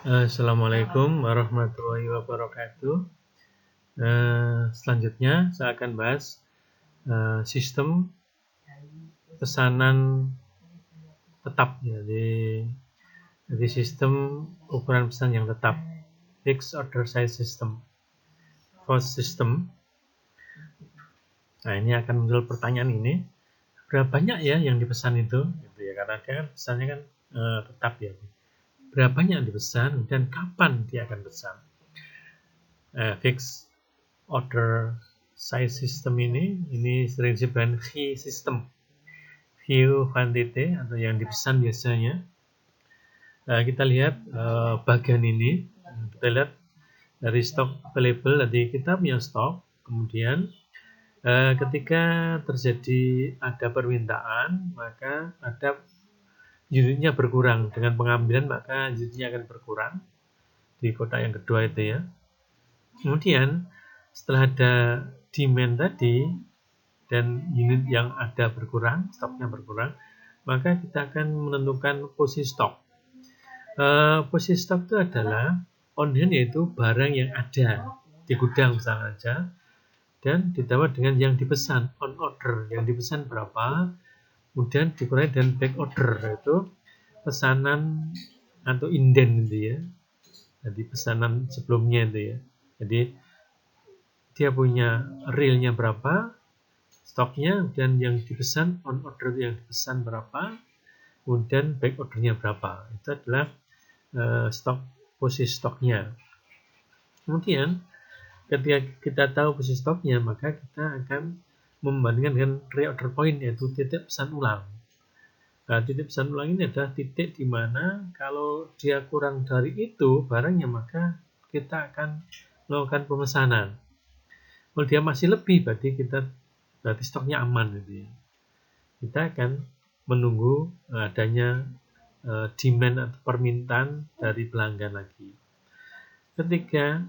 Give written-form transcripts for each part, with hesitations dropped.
Assalamualaikum warahmatullahi wabarakatuh. Selanjutnya saya akan bahas sistem pesanan tetap. Jadi sistem ukuran pesan yang tetap, fixed order size system, FOS system. Nah, ini akan muncul pertanyaan ini, berapa banyak ya yang dipesan itu? Gitu ya, karena dia kan pesannya kan tetap ya. Berapa banyak yang dipesan dan kapan dia akan pesan? Fixed order size system ini sering disebut VIE system, view quantity atau yang dipesan biasanya. Kita lihat bagian ini, kita lihat dari stok available, jadi kita punya stok, kemudian ketika terjadi ada permintaan maka ada unitnya berkurang, dengan pengambilan maka unitnya akan berkurang di kotak yang kedua itu ya. Kemudian setelah ada demand tadi dan unit yang ada berkurang, stoknya berkurang, maka kita akan menentukan posisi stok. Posisi stok itu adalah on hand, yaitu barang yang ada di gudang misalnya aja, dan ditambah dengan yang dipesan, on order, yang dipesan berapa, kemudian dikurangi dengan back order, yaitu pesanan atau inden itu ya, jadi pesanan sebelumnya itu ya. Jadi dia punya realnya berapa, stoknya, dan yang dipesan on order yang dipesan berapa, kemudian back ordernya berapa. Itu adalah stok, posisi stoknya. Kemudian ketika kita tahu posisi stoknya, maka kita akan membandingkan dengan reorder point, yaitu titik pesan ulang. Nah, titik pesan ulang ini adalah titik di mana kalau dia kurang dari itu barangnya, maka kita akan melakukan pemesanan. Kalau dia masih lebih, berarti stoknya aman gitu ya. Kita akan menunggu adanya demand atau permintaan dari pelanggan lagi. Ketika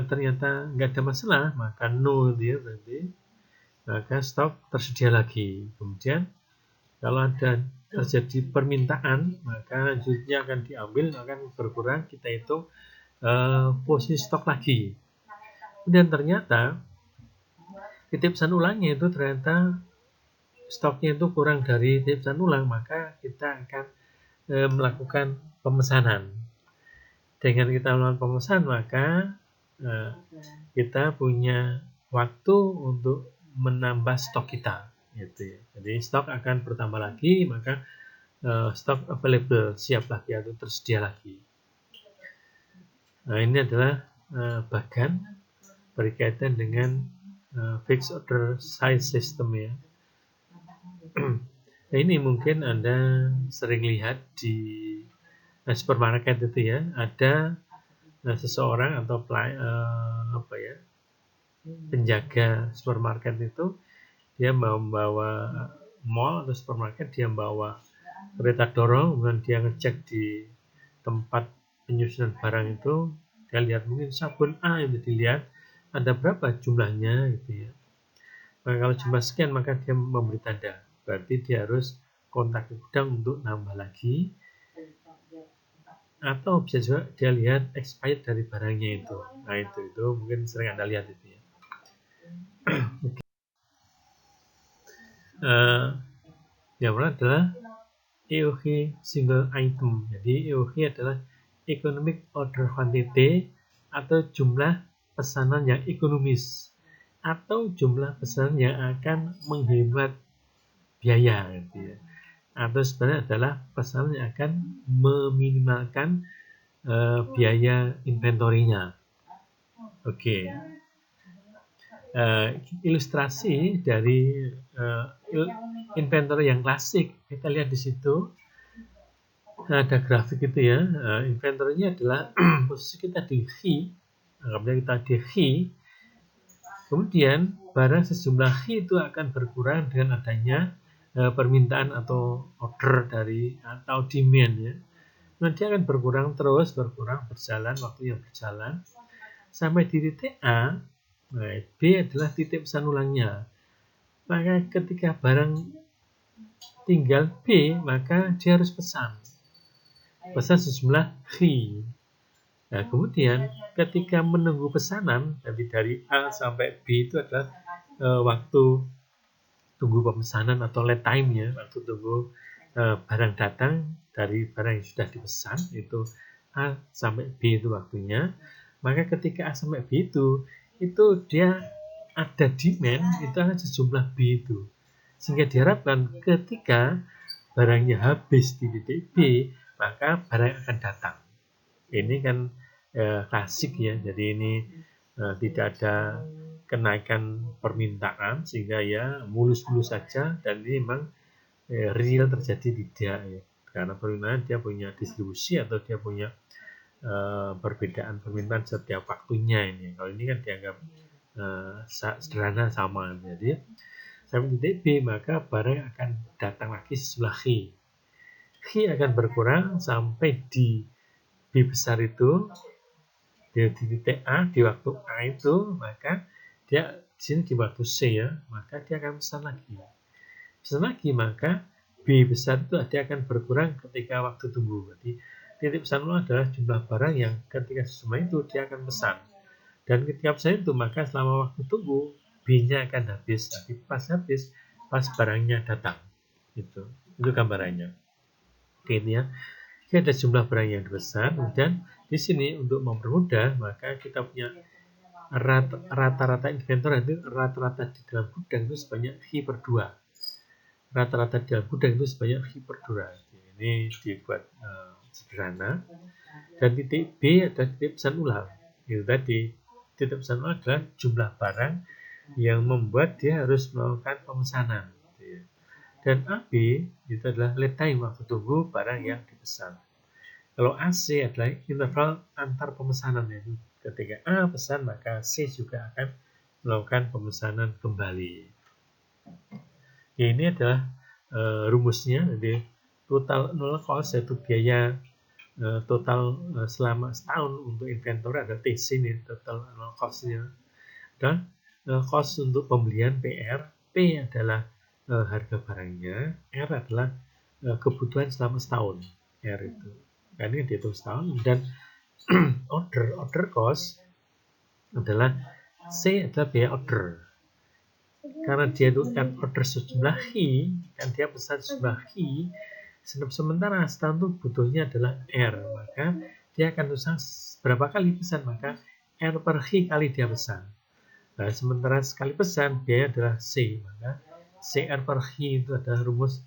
ternyata nggak ada masalah, maka no dia berarti, maka stok tersedia lagi. Kemudian kalau ada terjadi permintaan, maka unitnya akan diambil, akan berkurang, kita hitung posisi stok lagi. Kemudian ternyata titik pesan ulangnya itu ternyata stoknya itu kurang dari titik pesan ulang, maka kita akan melakukan pemesanan. Dengan kita melakukan pemesanan, maka kita punya waktu untuk menambah stok kita, gitu ya. Jadi stok akan bertambah lagi, maka stok available, siap lagi atau tersedia lagi. Nah, ini adalah bagian berkaitan dengan fixed order size system ya. Nah, ini mungkin Anda sering lihat di supermarket itu ya, ada seseorang atau penjaga supermarket itu, dia membawa mall atau supermarket, dia membawa kereta dorong, kemudian dia ngecek di tempat penyusunan barang itu, dia lihat mungkin sabun A itu dilihat ada berapa jumlahnya gitu ya. Maka kalau jumlah sekian, maka dia memberi tanda, berarti dia harus kontak ke gudang untuk nambah lagi, atau bisa juga dia lihat expired dari barangnya itu. Nah, itu mungkin sering Anda lihat itu ya. Yang pertama adalah EOQ single item. Jadi EOQ adalah economic order quantity, atau jumlah pesanan yang ekonomis, atau jumlah pesanan yang akan menghemat biaya gitu ya. Atau sebenarnya adalah pesanan yang akan meminimalkan biaya inventorinya. Oke. Ilustrasi dari inventory yang klasik, kita lihat di situ ada grafik itu ya. Inventory-nya adalah posisi kita di V, anggapnya kita di V, kemudian barang sejumlah V itu akan berkurang dengan adanya permintaan atau order dari atau demand ya. Nanti akan berkurang terus, berjalan, waktunya berjalan sampai di titik A. Nah, B adalah titik pesan ulangnya. Maka ketika barang tinggal B, maka dia harus pesan. pesan sejumlah hi. Nah, kemudian ketika menunggu pesanan dari A sampai B itu adalah waktu tunggu pemesanan atau lead time-nya, waktu tunggu barang datang dari barang yang sudah dipesan, itu A sampai B itu waktunya. Maka ketika A sampai B itu dia ada demand, itu akan sejumlah B itu. Sehingga diharapkan ketika barangnya habis di titik B, maka barang akan datang. Ini kan klasik ya, jadi ini tidak ada kenaikan permintaan sehingga ya mulus-mulus saja, dan ini memang real terjadi tidak ya, karena permintaan dia punya distribusi atau dia punya perbedaan permintaan setiap waktunya ini. Kalau ini kan dianggap sederhana sama, jadi sampai titik B maka barang akan datang lagi sebelah H. H akan berkurang sampai di B besar itu, di titik A di waktu A itu, maka dia di sini di waktu C ya, maka dia akan pesan lagi, maka B besar itu dia akan berkurang ketika waktu tunggu. Berarti titik pesan adalah jumlah barang yang ketika semua itu dia akan pesan, dan ketika pesan itu maka selama waktu tunggu B-nya akan habis. Tapi pas habis, pas barangnya datang, itu gambarannya. Oke, ini ya. Ini ada jumlah barang yang dipesan, dan di sini untuk mempermudah maka kita punya rata-rata inventory itu rata-rata di dalam gudang itu sebanyak Hi per 2. Rata-rata di dalam gudang itu sebanyak Hi per 2. Ini dibuat sederhana. Dan titik B adalah titik pesan ulang. Itu tadi, titik pesan ulang adalah jumlah barang yang membuat dia harus melakukan pemesanan. Dan AB itu adalah lead time, waktu tunggu barang yang dipesan. Kalau AC adalah interval antar pemesanan, yaitu ketika A pesan maka C juga akan melakukan pemesanan kembali. Ya, ini adalah rumusnya. Jadi total null cost, yaitu biaya total selama setahun untuk inventory adalah TC nih, total null cost-nya. Dan cost untuk pembelian PR, P adalah harga barangnya, R adalah kebutuhan selama setahun, R itu. Kan ini dihitung setahun. Dan order cost adalah C adalah biaya order. Karena dia itu kan order sejumlah Hi, kan dia pesan sejumlah Hi, sementara setahun itu butuhnya adalah R, maka dia akan pesan berapa kali pesan, maka R per Hi kali dia pesan. Nah, sementara sekali pesan biaya adalah C, maka CR per Hi itu adalah rumus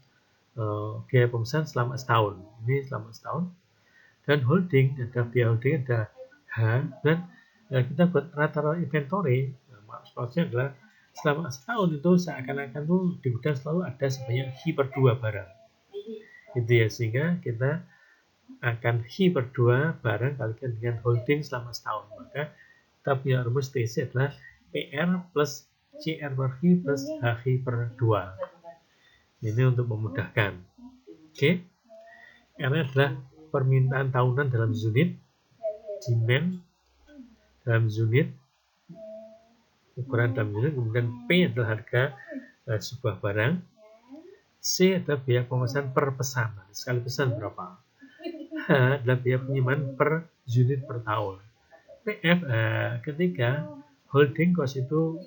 biaya pemesan selama setahun. Ini selama setahun. Dan holding, ada biaya holding, ada H, dan kita buat rata-rata inventory. Maksudnya adalah selama setahun itu seakan-akan tuh di gudang selalu ada sebanyak Hi per 2 barang. Itu ya, sehingga kita akan Hi per 2 barang kalikan dengan holding selama setahun. Maka kita punya rumus TC adalah PR plus CR per Hi plus HI per 2. Ini untuk memudahkan. Oke. R adalah permintaan tahunan dalam unit, demand dalam unit, ukuran dalam unit, kemudian P adalah harga sebuah barang, C adalah biaya pemesan per pesan, sekali pesan berapa, H adalah biaya penyimpanan per unit per tahun, PF ketika holding cost itu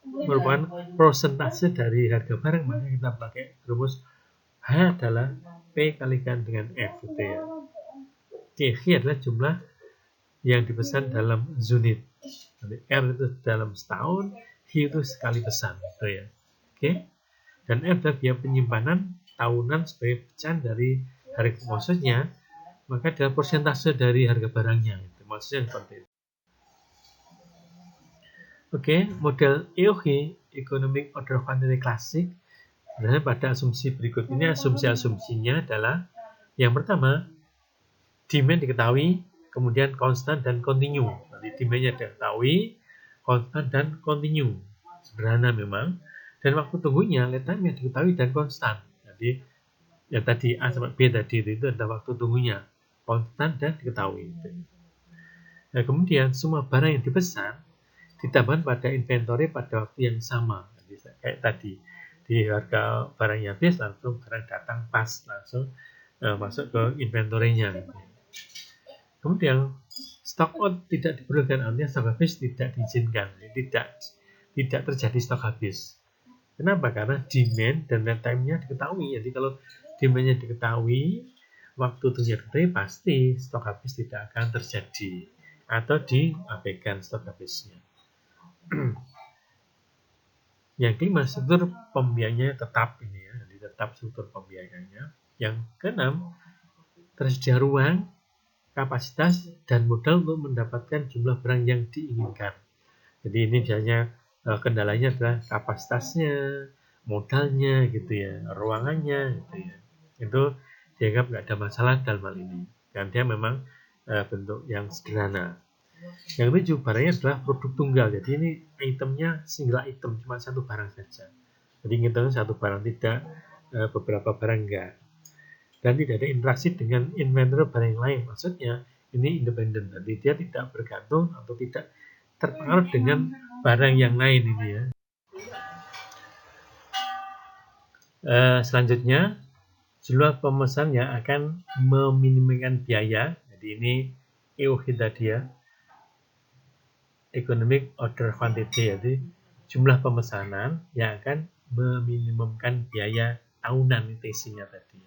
merupakan persentase dari harga barang, maka kita pakai rumus H adalah P kalikan dengan F, gitu ya. Oke, H adalah jumlah yang dipesan dalam unit. Jadi R itu dalam setahun, H itu sekali pesan, gitu ya. Oke. Dan F adalah biaya penyimpanan tahunan sebagai pecahan dari harga, maksudnya maka adalah persentase dari harga barangnya, gitu. Maksudnya seperti itu. Oke, model EOG, Economic Order Quantity Classic, sebenarnya pada asumsi berikut ini. Asumsinya adalah yang pertama, demand diketahui, kemudian konstan dan continue. Jadi demand-nya diketahui, konstan dan continue. Sederhana memang. Dan waktu tunggunya, lead time-nya diketahui dan konstan. Jadi yang tadi A sampai B tadi itu adalah waktu tunggunya, konstan dan diketahui. Nah, kemudian semua barang yang dipesan ditambahkan pada inventory pada waktu yang sama. Jadi, kayak tadi, di harga barangnya habis langsung barang datang pas langsung masuk ke inventory-nya. Kemudian stock out tidak diperlukan, artinya stok habis tidak diizinkan, tidak terjadi stok habis. Kenapa? Karena demand dan lead time-nya diketahui. Jadi kalau demand-nya diketahui, waktu tunggunya diketahui, pasti stok habis tidak akan terjadi atau diabaikan stok habisnya. Yang kelima, struktur pembiayaannya tetap ini ya, jadi tetap struktur pembiayaannya. Yang keenam, tersedia ruang, kapasitas, dan modal untuk mendapatkan jumlah barang yang diinginkan. Jadi ini biasanya kendalanya adalah kapasitasnya, modalnya gitu ya, ruangannya gitu ya. Itu dianggap nggak ada masalah dalam hal ini. Dan dia memang bentuk yang sederhana. Yang ketujuh, barangnya adalah produk tunggal. Jadi ini itemnya single item, cuma satu barang saja. Jadi ngitungnya satu barang, tidak beberapa barang enggak. Dan tidak ada interaksi dengan inventory barang yang lain. Maksudnya ini independen. Jadi dia tidak bergantung atau tidak terpengaruh dengan barang yang lain ini ya. Selanjutnya, jumlah pemesannya akan meminimalkan biaya. Jadi ini EOQ tadi ya, Economic Order Quantity, jadi jumlah pemesanan yang akan meminimumkan biaya tahunan TC-nya tadi.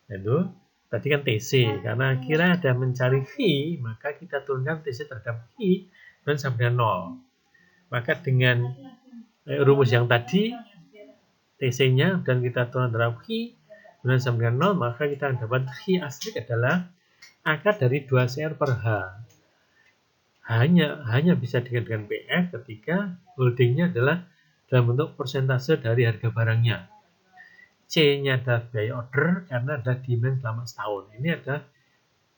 Itu tadi kan TC, karena kira ada mencari fee, maka kita turunkan TC terhadap fee dan sampai dengan 0. Maka dengan rumus yang tadi, TC-nya dan kita turun terhadap fee dan sampai dengan 0, maka kita akan dapat fee asli adalah akar dari 2CR per H. Hanya bisa dengan PF ketika holdingnya adalah dalam bentuk persentase dari harga barangnya. C-nya adalah biaya order karena ada demand selama setahun. Ini adalah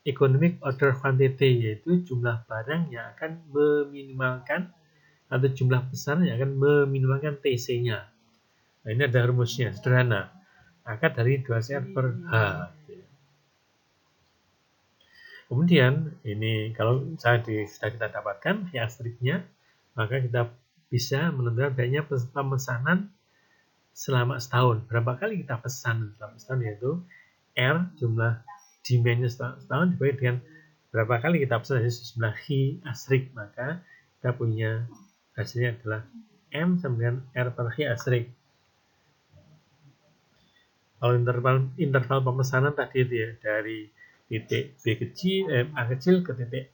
economic order quantity, yaitu jumlah barang yang akan meminimalkan atau jumlah pesanan yang akan meminimalkan TC-nya. Nah, ini ada rumusnya, sederhana. Akar dari 2CR per H. Kemudian, ini kalau sudah kita dapatkan via asteriknya, maka kita bisa menentukan biayanya pemesanan selama setahun. Berapa kali kita pesan selama setahun, yaitu R, jumlah demand-nya setahun, dibagi dengan berapa kali kita pesan, yaitu jumlah H asterisk. Maka kita punya hasilnya adalah M sama dengan R per H asterisk. Kalau interval pemesanan tadi itu ya, dari titik B kecil, A kecil ke titik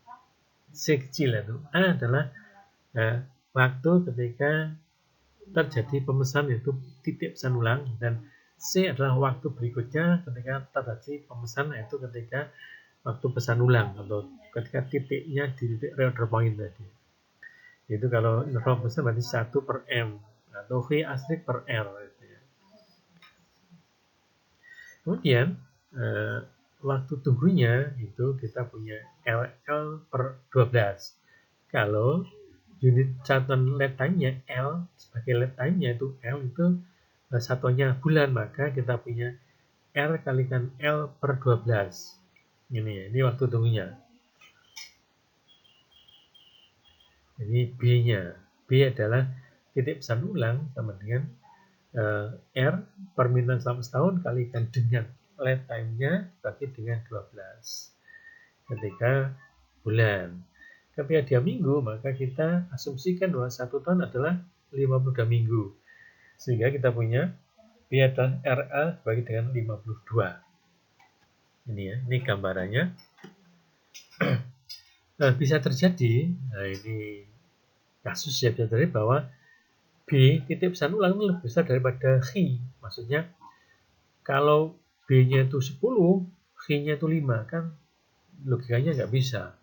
C kecil, itu A adalah waktu ketika terjadi pemesanan, yaitu titik pesan ulang, dan C adalah waktu berikutnya ketika terjadi pemesanan, yaitu ketika waktu pesan ulang atau ketika titiknya di titik reorder point tadi. Itu kalau interval pesan berarti 1 per M atau V asterisk per R gitu ya. Kemudian waktu tunggunya itu kita punya LL per 12. Kalau unit catatan lead time-nya L sebagai lead time-nya itu L itu satuannya bulan, maka kita punya R kalikan L per 12. Ini waktu tunggunya. Ini B-nya. B adalah titik pesan ulang sama dengan R permintaan selama setahun kalikan dengan lead time-nya bagi dengan 12 ketika bulan. Ketika dia minggu, maka kita asumsikan bahwa 1 tahun adalah 52 minggu. Sehingga kita punya B adalah RA bagi dengan 52. Ini ya, ini gambarannya. Nah, bisa terjadi, nah ini kasus ya, bisa terjadi bahwa B titik pesan ulang itu lebih besar daripada H. Maksudnya, kalau B-nya itu 10, H-nya itu 5, kan logikanya nggak bisa.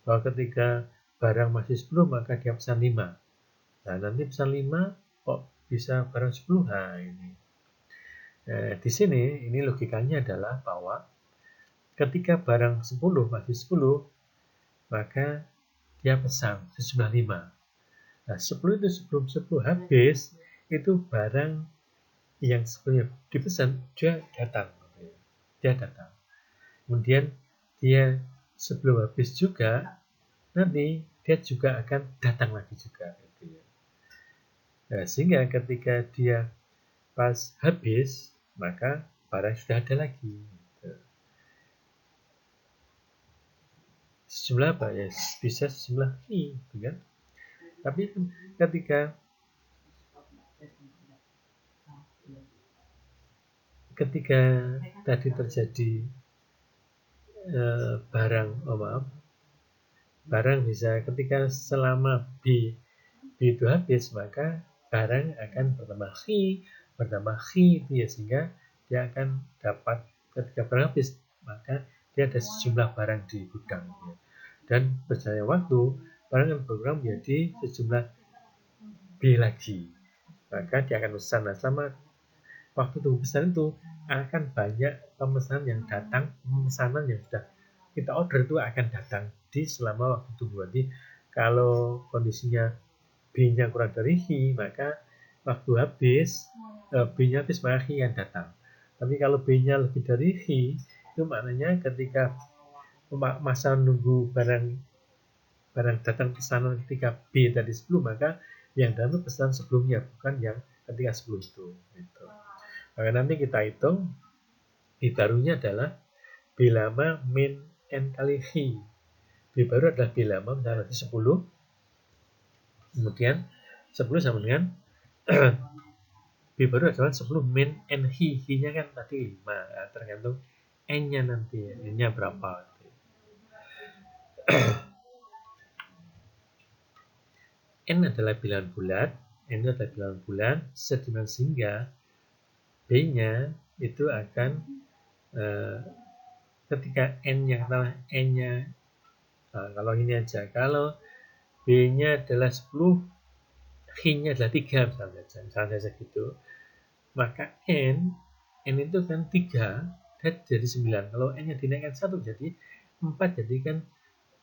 Bahwa ketika barang masih 10, maka dia pesan 5. Nah, nanti pesan 5, kok bisa barang 10? Nah, ini. Di sini, ini logikanya adalah bahwa ketika barang 10 masih 10, maka dia pesan sejumlah 5. Nah, 10 itu sebelum 10 habis, itu barang yang sebelumnya dipesan, dia datang. Kemudian dia sebelum habis juga, nanti dia juga akan datang lagi juga. Nah, sehingga ketika dia pas habis, maka barang sudah ada lagi. sejumlah apa ya, bisa sejumlah V, kan? Tapi ketika tadi terjadi barang bisa ketika selama B itu habis, maka barang akan bertambah khi itu ya, sehingga dia akan dapat ketika barang habis, maka dia ada sejumlah barang di gudang ya. Dan berjalannya waktu, barang akan berkurang menjadi sejumlah B lagi, maka dia akan pesan. Nah, selama waktu tunggu pesan itu akan banyak pemesanan yang datang, pemesanan yang sudah kita order itu akan datang di selama waktu tunggu. Nanti kalau kondisinya B-nya kurang dari Hi, maka waktu habis B-nya habis, maka Hi yang datang. Tapi kalau B-nya lebih dari Hi, itu maknanya ketika masa menunggu barang datang pesanan ketika B tadi 10, maka yang datang itu pesanan sebelumnya, bukan yang ketika 10 itu. Gitu. Maka nanti kita hitung B barunya adalah B lama min N kali Hi. B baru adalah B lama, misalnya nanti 10, kemudian 10 sama dengan B baru adalah 10 min N Hi. Hi-nya kan tadi 5, nah, tergantung N-nya nanti, N-nya berapa. N adalah bilangan bulat, N adalah bilangan bulat sedimensi, sehingga B-nya itu akan ketika N-nya kalau ini aja, kalau B-nya adalah 10, Hi-nya adalah 3 misalnya gitu, maka N itu kan 3 jadi 9. Kalau N-nya dinaikkan 1 jadi 4, jadi kan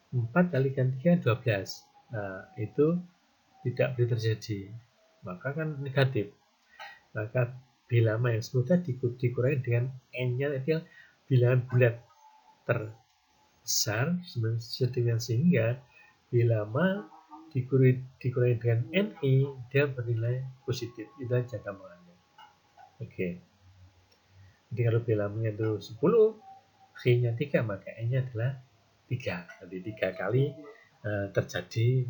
4 kalikan 3 12. Nah, itu tidak boleh terjadi, maka kan negatif. Maka B lama yang 10 tadi dikurangi dengan N-nya itu bilangan bulat terbesar, sehingga B lama dikurangi dengan NI, dia bernilai positif. Itu aja gambarannya. Oke. Jadi kalau B lamanya itu 10, H-nya 3, maka N-nya adalah 3. Jadi 3 kali terjadi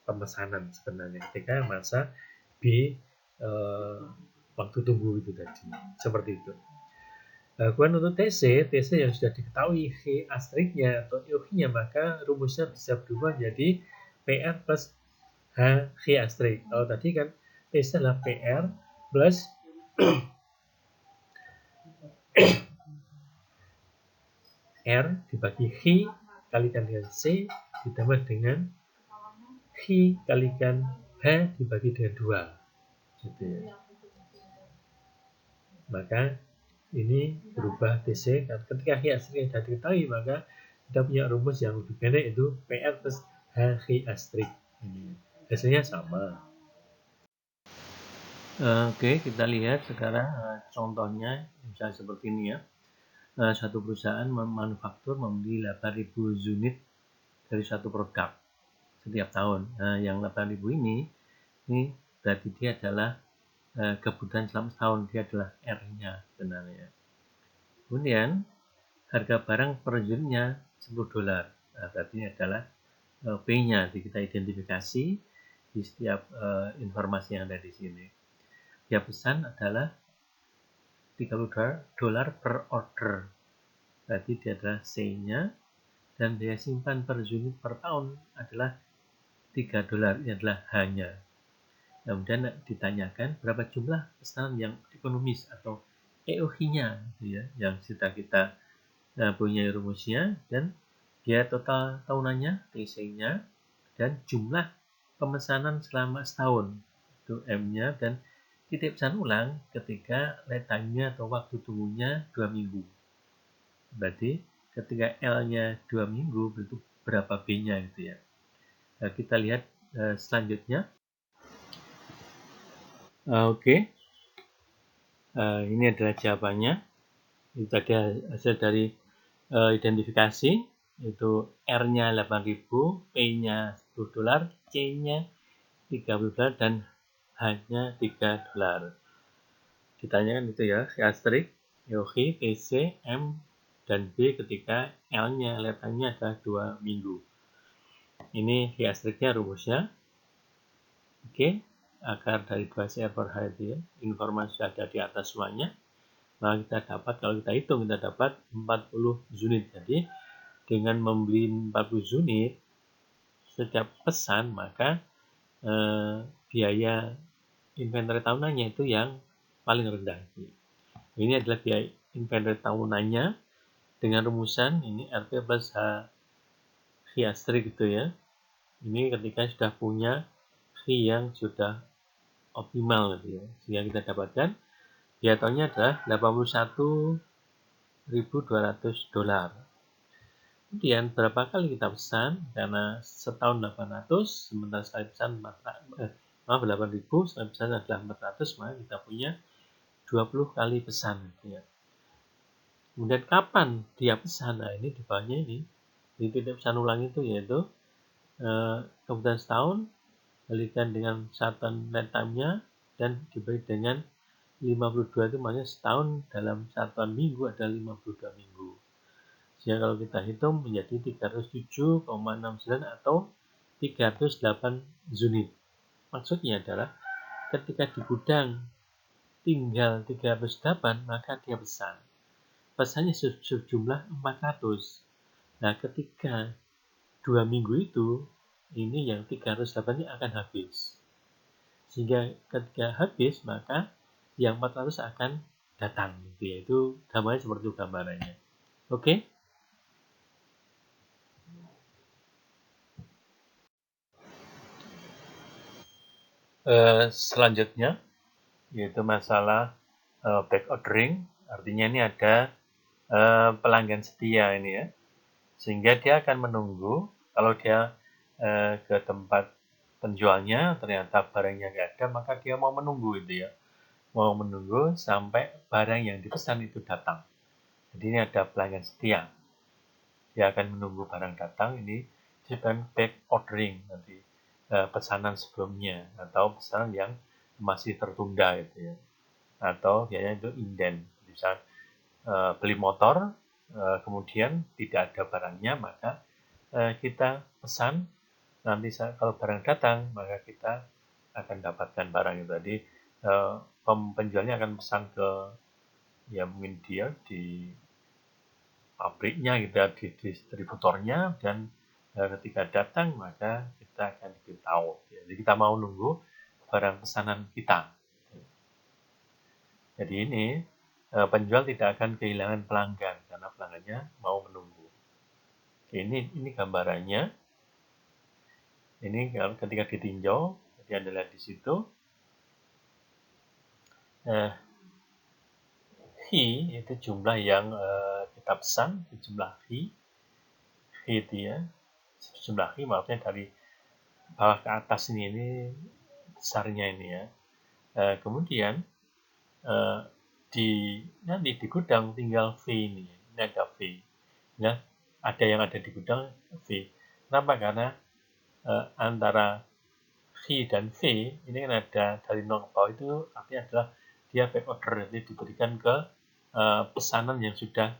pemesanan sebenarnya ketika masa B waktu tunggu itu tadi. Seperti itu. Kemudian untuk TC yang sudah diketahui H asteriknya atau EOH-nya, maka rumusnya bisa berubah menjadi PR plus H asterik. Kalau tadi kan TC adalah PR plus R dibagi H kalikan dengan C ditambah dengan H kalikan H dibagi dengan 2. Gitu ya. Maka ini berubah TC. Ketika H asterik sudah diketahui, maka kita punya rumus yang lebih pendek, itu PR plus H asterik. Hasilnya sama. Oke, kita lihat sekarang contohnya misalnya seperti ini ya. Satu perusahaan manufaktur membeli 8.000 unit dari satu produk setiap tahun. Yang 8.000 ini berarti dia adalah kebutuhan selama setahun, dia adalah R-nya sebenarnya. Kemudian harga barang per unitnya $10. Berarti ini adalah P-nya, kita identifikasi di setiap informasi yang ada di sini. Dia pesan adalah $30 per order. Berarti dia adalah C-nya, dan biaya simpan per unit per tahun adalah $3. Ini adalah H-nya. Kemudian ditanyakan berapa jumlah pesanan yang ekonomis atau EOH-nya, gitu ya, yang sudah kita punya rumusnya, dan biaya total tahunannya TC-nya, dan jumlah pemesanan selama setahun itu M-nya, dan titik pesan ulang ketika lead time-nya atau waktu tunggunya 2 minggu. Berarti ketika L-nya 2 minggu, itu berapa B-nya gitu ya. Nah, kita lihat selanjutnya. Oke. Ini adalah jawabannya. Itu tadi hasil dari identifikasi, itu R-nya 8.000, P-nya $10, C-nya $30, dan H-nya $3. Ditanyakan itu ya, asterik, EOH, TC, M, dan B ketika L-nya, lead time-nya adalah 2 minggu. Ini V asteriknya rumusnya. Oke, akar dari 2 CR per H itu ya. Informasi sudah ada di atas semuanya. Nah, kita dapat, kalau kita hitung, kita dapat 40 unit. Jadi, dengan membeli 40 unit setiap pesan, maka biaya inventory tahunannya itu yang paling rendah. Ini adalah biaya inventory tahunannya dengan rumusan ini RP plus H V astrik gitu ya. Ini ketika sudah punya V yang sudah optimal gitu ya. Sehingga kita dapatkan biaya tahunnya adalah $81.200. Kemudian berapa kali kita pesan? Karena setahun 800, sementara sekali pesan 8.000, sekali pesan adalah 400, maka kita punya 20 kali pesan gitu ya. Kemudian kapan dia pesan? Nah, ini di bawahnya ini di titik pesan ulang itu yaitu kemudian setahun kalikan dengan satuan net time-nya dan dibagi dengan 52 itu makanya setahun dalam satuan minggu ada 52 minggu. Sehingga kalau kita hitung menjadi 307,69 atau 308 unit. Maksudnya adalah ketika di gudang tinggal 308 maka dia pesan. Pesannya sejumlah 400. Nah, ketika 2 minggu itu, ini yang 308-nya akan habis. Sehingga ketika habis, maka yang 400 akan datang. Yaitu gambarnya seperti itu gambarannya. Oke? Selanjutnya, yaitu masalah back ordering. Artinya ini ada pelanggan setia ini ya. Sehingga dia akan menunggu, kalau dia ke tempat penjualnya ternyata barangnya nggak ada, maka dia mau menunggu itu ya, mau menunggu sampai barang yang dipesan itu datang. Jadi ini ada pelanggan setia, dia akan menunggu barang datang. Ini disebutkan back ordering, nanti pesanan sebelumnya atau pesanan yang masih tertunda itu ya, atau biasanya itu inden. Bisa beli motor kemudian tidak ada barangnya, maka kita pesan, nanti kalau barang datang maka kita akan dapatkan barang itu tadi. Penjualnya akan pesan ke ya mungkin dia di pabriknya gitu ya, di distributornya, dan ketika datang maka kita akan diberitahu. Jadi kita mau nunggu barang pesanan kita. Jadi ini penjual tidak akan kehilangan pelanggan karena pelanggannya mau menunggu. Ini gambarannya. Ini ketika ditinjau, jadi Anda lihat di situ, V itu jumlah yang kita pesan, jumlah V itu ya, jumlah V maksudnya dari bawah ke atas ini besarnya ini ya. Kemudian nanti di gudang tinggal V ini ada V. Ya, ada yang ada di gudang V. Kenapa? Karena antara V dan V ini kan ada dari 0 ke bawah, itu artinya adalah dia back order, jadi diberikan ke pesanan yang sudah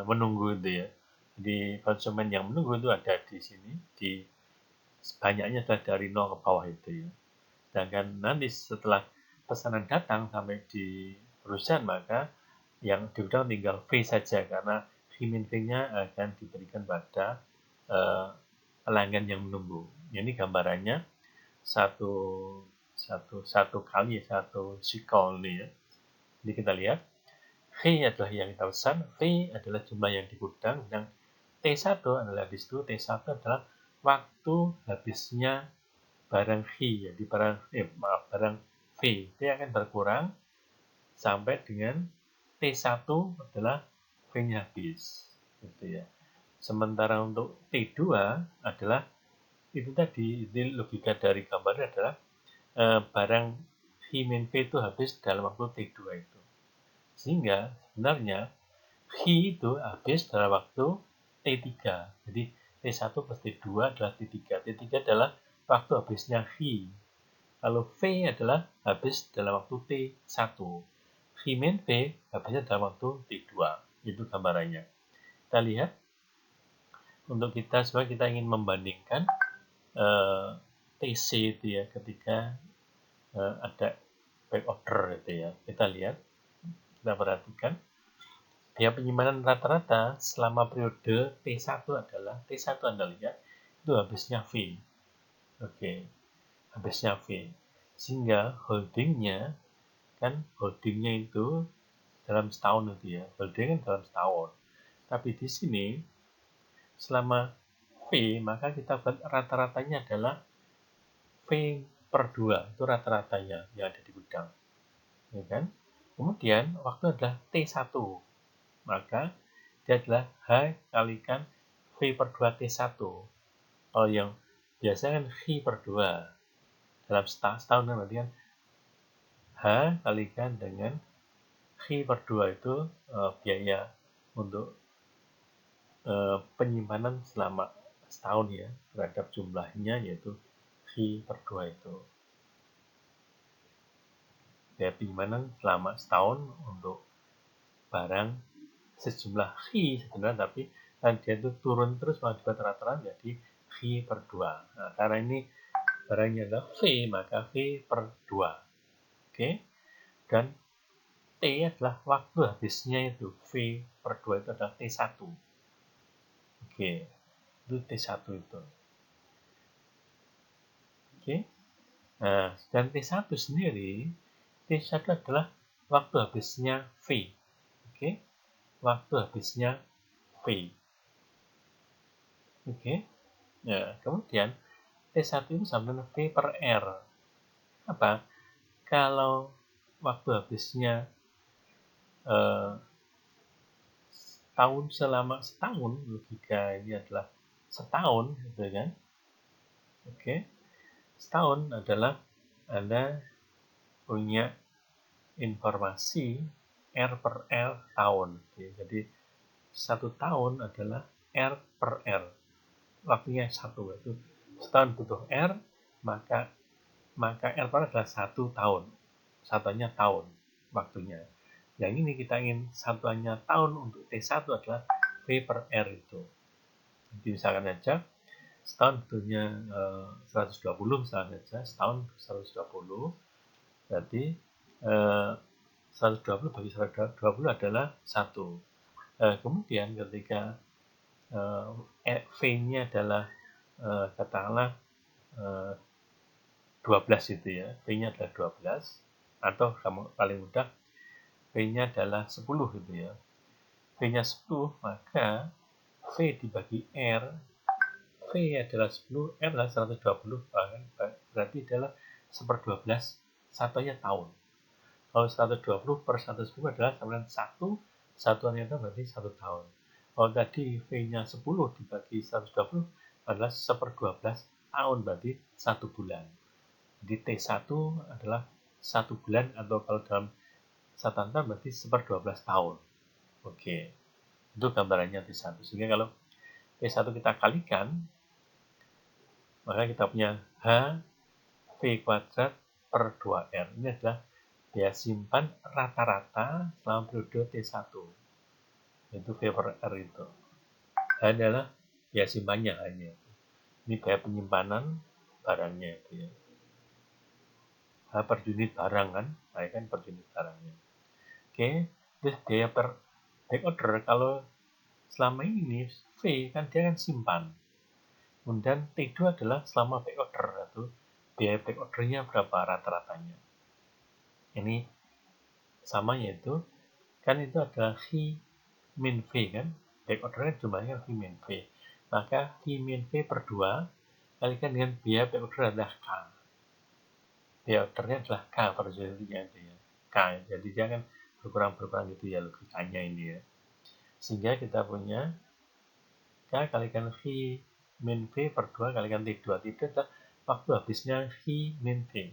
menunggu itu ya. Jadi konsumen yang menunggu itu ada di sini, di banyaknya adalah dari 0 ke bawah itu ya. Sedangkan nanti setelah pesanan datang sampai di perusahaan, maka yang di gudang tinggal V saja, karena V-nya akan diberikan pada pelanggan yang menunggu. Ini gambarannya satu kali satu cycle ini ya. Jadi kita lihat V adalah yang kita pesan, V adalah jumlah yang di gudang, yang T1 adalah di situ. T1 adalah waktu habisnya barang V ya, di barang V itu akan berkurang sampai dengan T1 adalah V-nya habis gitu ya. Sementara untuk T2 adalah itu tadi, ini logika dari gambarnya adalah barang V-V itu habis dalam waktu T2 itu. Sehingga sebenarnya V itu habis dalam waktu T3. Jadi T1 plus T2 adalah T3. T3 adalah waktu habisnya V. Kalau V adalah habis dalam waktu T1. V habisnya dalam waktu T2. Itu gambarannya. Kita lihat untuk kita sebenarnya kita ingin membandingkan TC itu ya ketika ada back order itu ya. Kita lihat, kita perhatikan biaya penyimpanan rata-rata selama periode T1 adalah T1 Anda lihat itu habisnya V. Oke, habisnya V. Sehingga holdingnya itu dalam setahun itu ya. Holding kan dalam setahun. Tapi di sini selama V maka kita buat rata-ratanya adalah V per 2. Itu rata-ratanya yang ada di gudang. Ya kan? Kemudian waktu adalah T1. Maka dia adalah H kalikan V per 2 T1. Kalau yang biasa kan V per 2. Dalam setahun berarti kan H kalikan dengan V per 2 itu biaya untuk penyimpanan selama setahun ya terhadap jumlahnya yaitu V per 2 itu. Biaya penyimpanan selama setahun untuk barang sejumlah V sebenarnya tapi dia itu turun terus mengakibat rata-rata jadi V per 2. Nah, karena ini barangnya adalah V maka V per 2. Oke. Dan T adalah waktu habisnya itu V per 2 itu adalah T1. Oke. Itu T1 itu. Oke. Nah, dan T1 sendiri T1 adalah waktu habisnya V. Oke. Waktu habisnya V. Oke. Nah, kemudian T1 itu sama dengan V per R. Apa? Kalau waktu habisnya tahun selama setahun, logika ini adalah setahun, gitu kan? Oke. Setahun adalah Anda punya informasi R per R tahun. Oke. Jadi satu tahun adalah R per R. Waktunya satu, itu setahun butuh R, maka R per R adalah satu tahun. Satuannya tahun waktunya. Yang ini kita ingin satuannya tahun untuk T1 adalah V per R itu. Jadi misalkan aja setahun butuhnya 120 misalnya saja, setahun 120, berarti 120 bagi 120 adalah 1. Kemudian ketika V-nya adalah katakanlah 12 itu ya, V-nya adalah 12, atau paling mudah V-nya adalah 10 gitu ya. V-nya 10, maka V dibagi R, V adalah 10, R adalah 120, berarti adalah 1/12, satunya tahun. Kalau 120 per 110 adalah sama dengan 1, satuannya itu berarti 1 tahun. Kalau tadi V-nya 10 dibagi 120 adalah 1/12 tahun, berarti 1 bulan. Jadi T1 adalah 1 bulan, atau kalau dalam satuan tahun berarti 1/12 tahun. Oke, itu gambarannya T1. Sehingga kalau T1 kita kalikan, maka kita punya H V kuadrat per 2R. Ini adalah biaya simpan rata-rata selama periode T1. Itu V per R itu. H adalah biaya simpannya hanya. Ini biaya penyimpanan barangnya itu ya. H per unit barang kan, saya kan per unit barangnya. Oke, terus biaya per back order, kalau selama ini V kan dia kan simpan. Kemudian T2 adalah selama back order, atau biaya back ordernya berapa rata-ratanya. Ini sama, yaitu kan itu adalah V min V kan, back ordernya jumlahnya V min V. Maka V min V per 2 kalikan dengan biaya back order adalah K. Biaya ordernya adalah K per unitnya itu ya. K, jadi dia kan berkurang gitu ya logikanya ini ya. Sehingga kita punya K kalikan V min V per 2 kalikan T2. T2 adalah waktu habisnya V min V.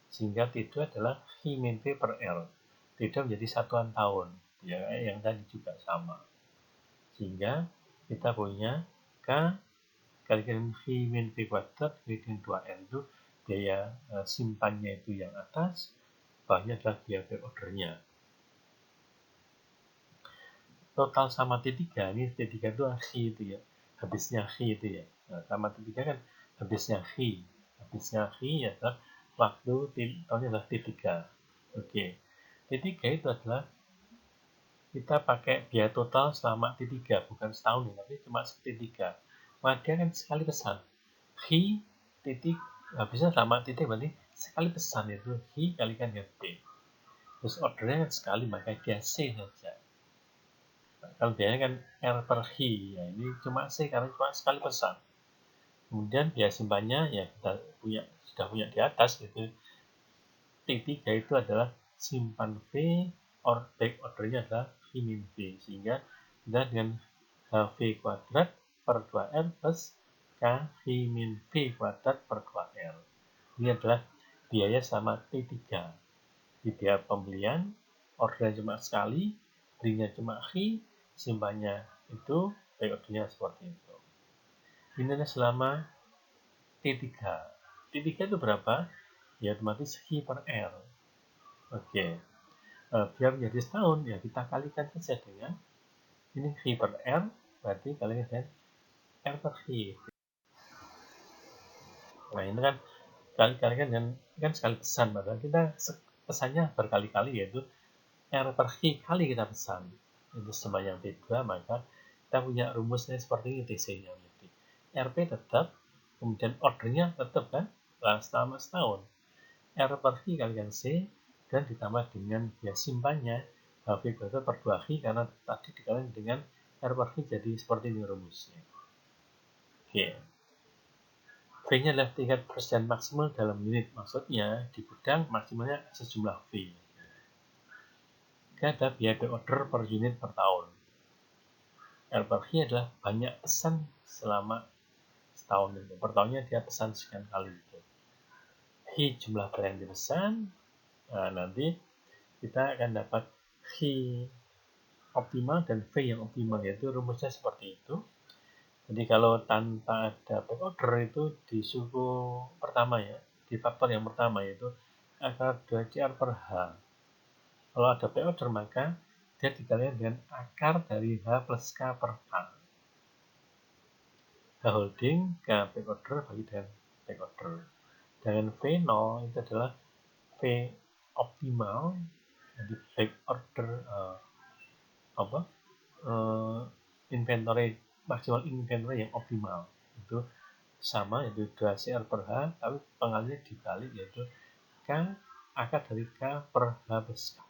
Sehingga T2 adalah V min V per L. T2 menjadi satuan tahun. Ya, yang tadi juga sama. Sehingga kita punya K kalikan V min V kuadrat kalikan 2L itu biaya simpannya itu yang atas, bawahnya adalah biaya back ordernya. Total sama T3, ini T3 itu H itu ya. H habisnya khi itu ya. Nah, kalimat ketiga kan habisnya khi adalah waktu tahunnya adalah T3. Oke, T3 itu adalah kita pakai biaya total selama T3, bukan setahun, tapi cuma T3. Maka dia kan sekali pesan. Hi titik habisnya sama titik berarti sekali pesan itu hi kalikan dengan P. Terus ordernya kan sekali, maka dia C saja. Kalau biasanya kan R per hi, ya ini cuma C karena cuma sekali pesan. Kemudian biaya simpannya ya kita sudah punya di atas itu. T3 itu adalah simpan V, back ordernya adalah V min V, sehingga kita dengan HV kuadrat per 2R plus K V min V kuadrat per 2R. Ini adalah biaya sama T3. Di biaya pembelian, ordernya cuma sekali, belinya cuma V, simpannya itu, back ordernya seperti itu. Ini adalah selama T3. T3 itu berapa? Ya otomatis V per R. Oke. Biar menjadi setahun, ya kita kalikan saja dengan ini V per R, berarti kalikan dengan R per V. Nah, ini kan kalikan dengan kan sekali pesan, maka kita pesannya berkali-kali, yaitu R per V kali kita pesan. Itu sebanyak T2, maka kita punya rumusnya seperti ini, TC-nya. RP tetap, kemudian ordernya tetap kan, selama setahun. R per V kalikan C, dan ditambah dengan biaya simpannya HV kuadrat per 2V, karena tadi dikalikan dengan R per V, jadi seperti ini rumusnya. Oke. V-nya adalah tingkat persediaan maksimal dalam unit, maksudnya di gudang maksimalnya sejumlah V. Ini ada biaya order per unit per tahun. R per V adalah banyak pesan selama setahun itu. Per tahunnya dia pesan sekian kali itu. V jumlah barang yang dipesan. Nah, nanti kita akan dapat V optimal dan V yang optimal, yaitu rumusnya seperti itu. Jadi kalau tanpa ada back order itu di suku pertama ya, di faktor yang pertama yaitu akar 2CR per H. Kalau ada back order maka dia dikalikan dengan akar dari H plus K per H. H holding K back order bagi dengan back order. Dengan V0 itu adalah V optimal, jadi back order inventory, maksimal inventory yang optimal itu sama, yaitu 2CR per H, tapi pengalinya dibalik, yaitu K akar dari K per H plus K.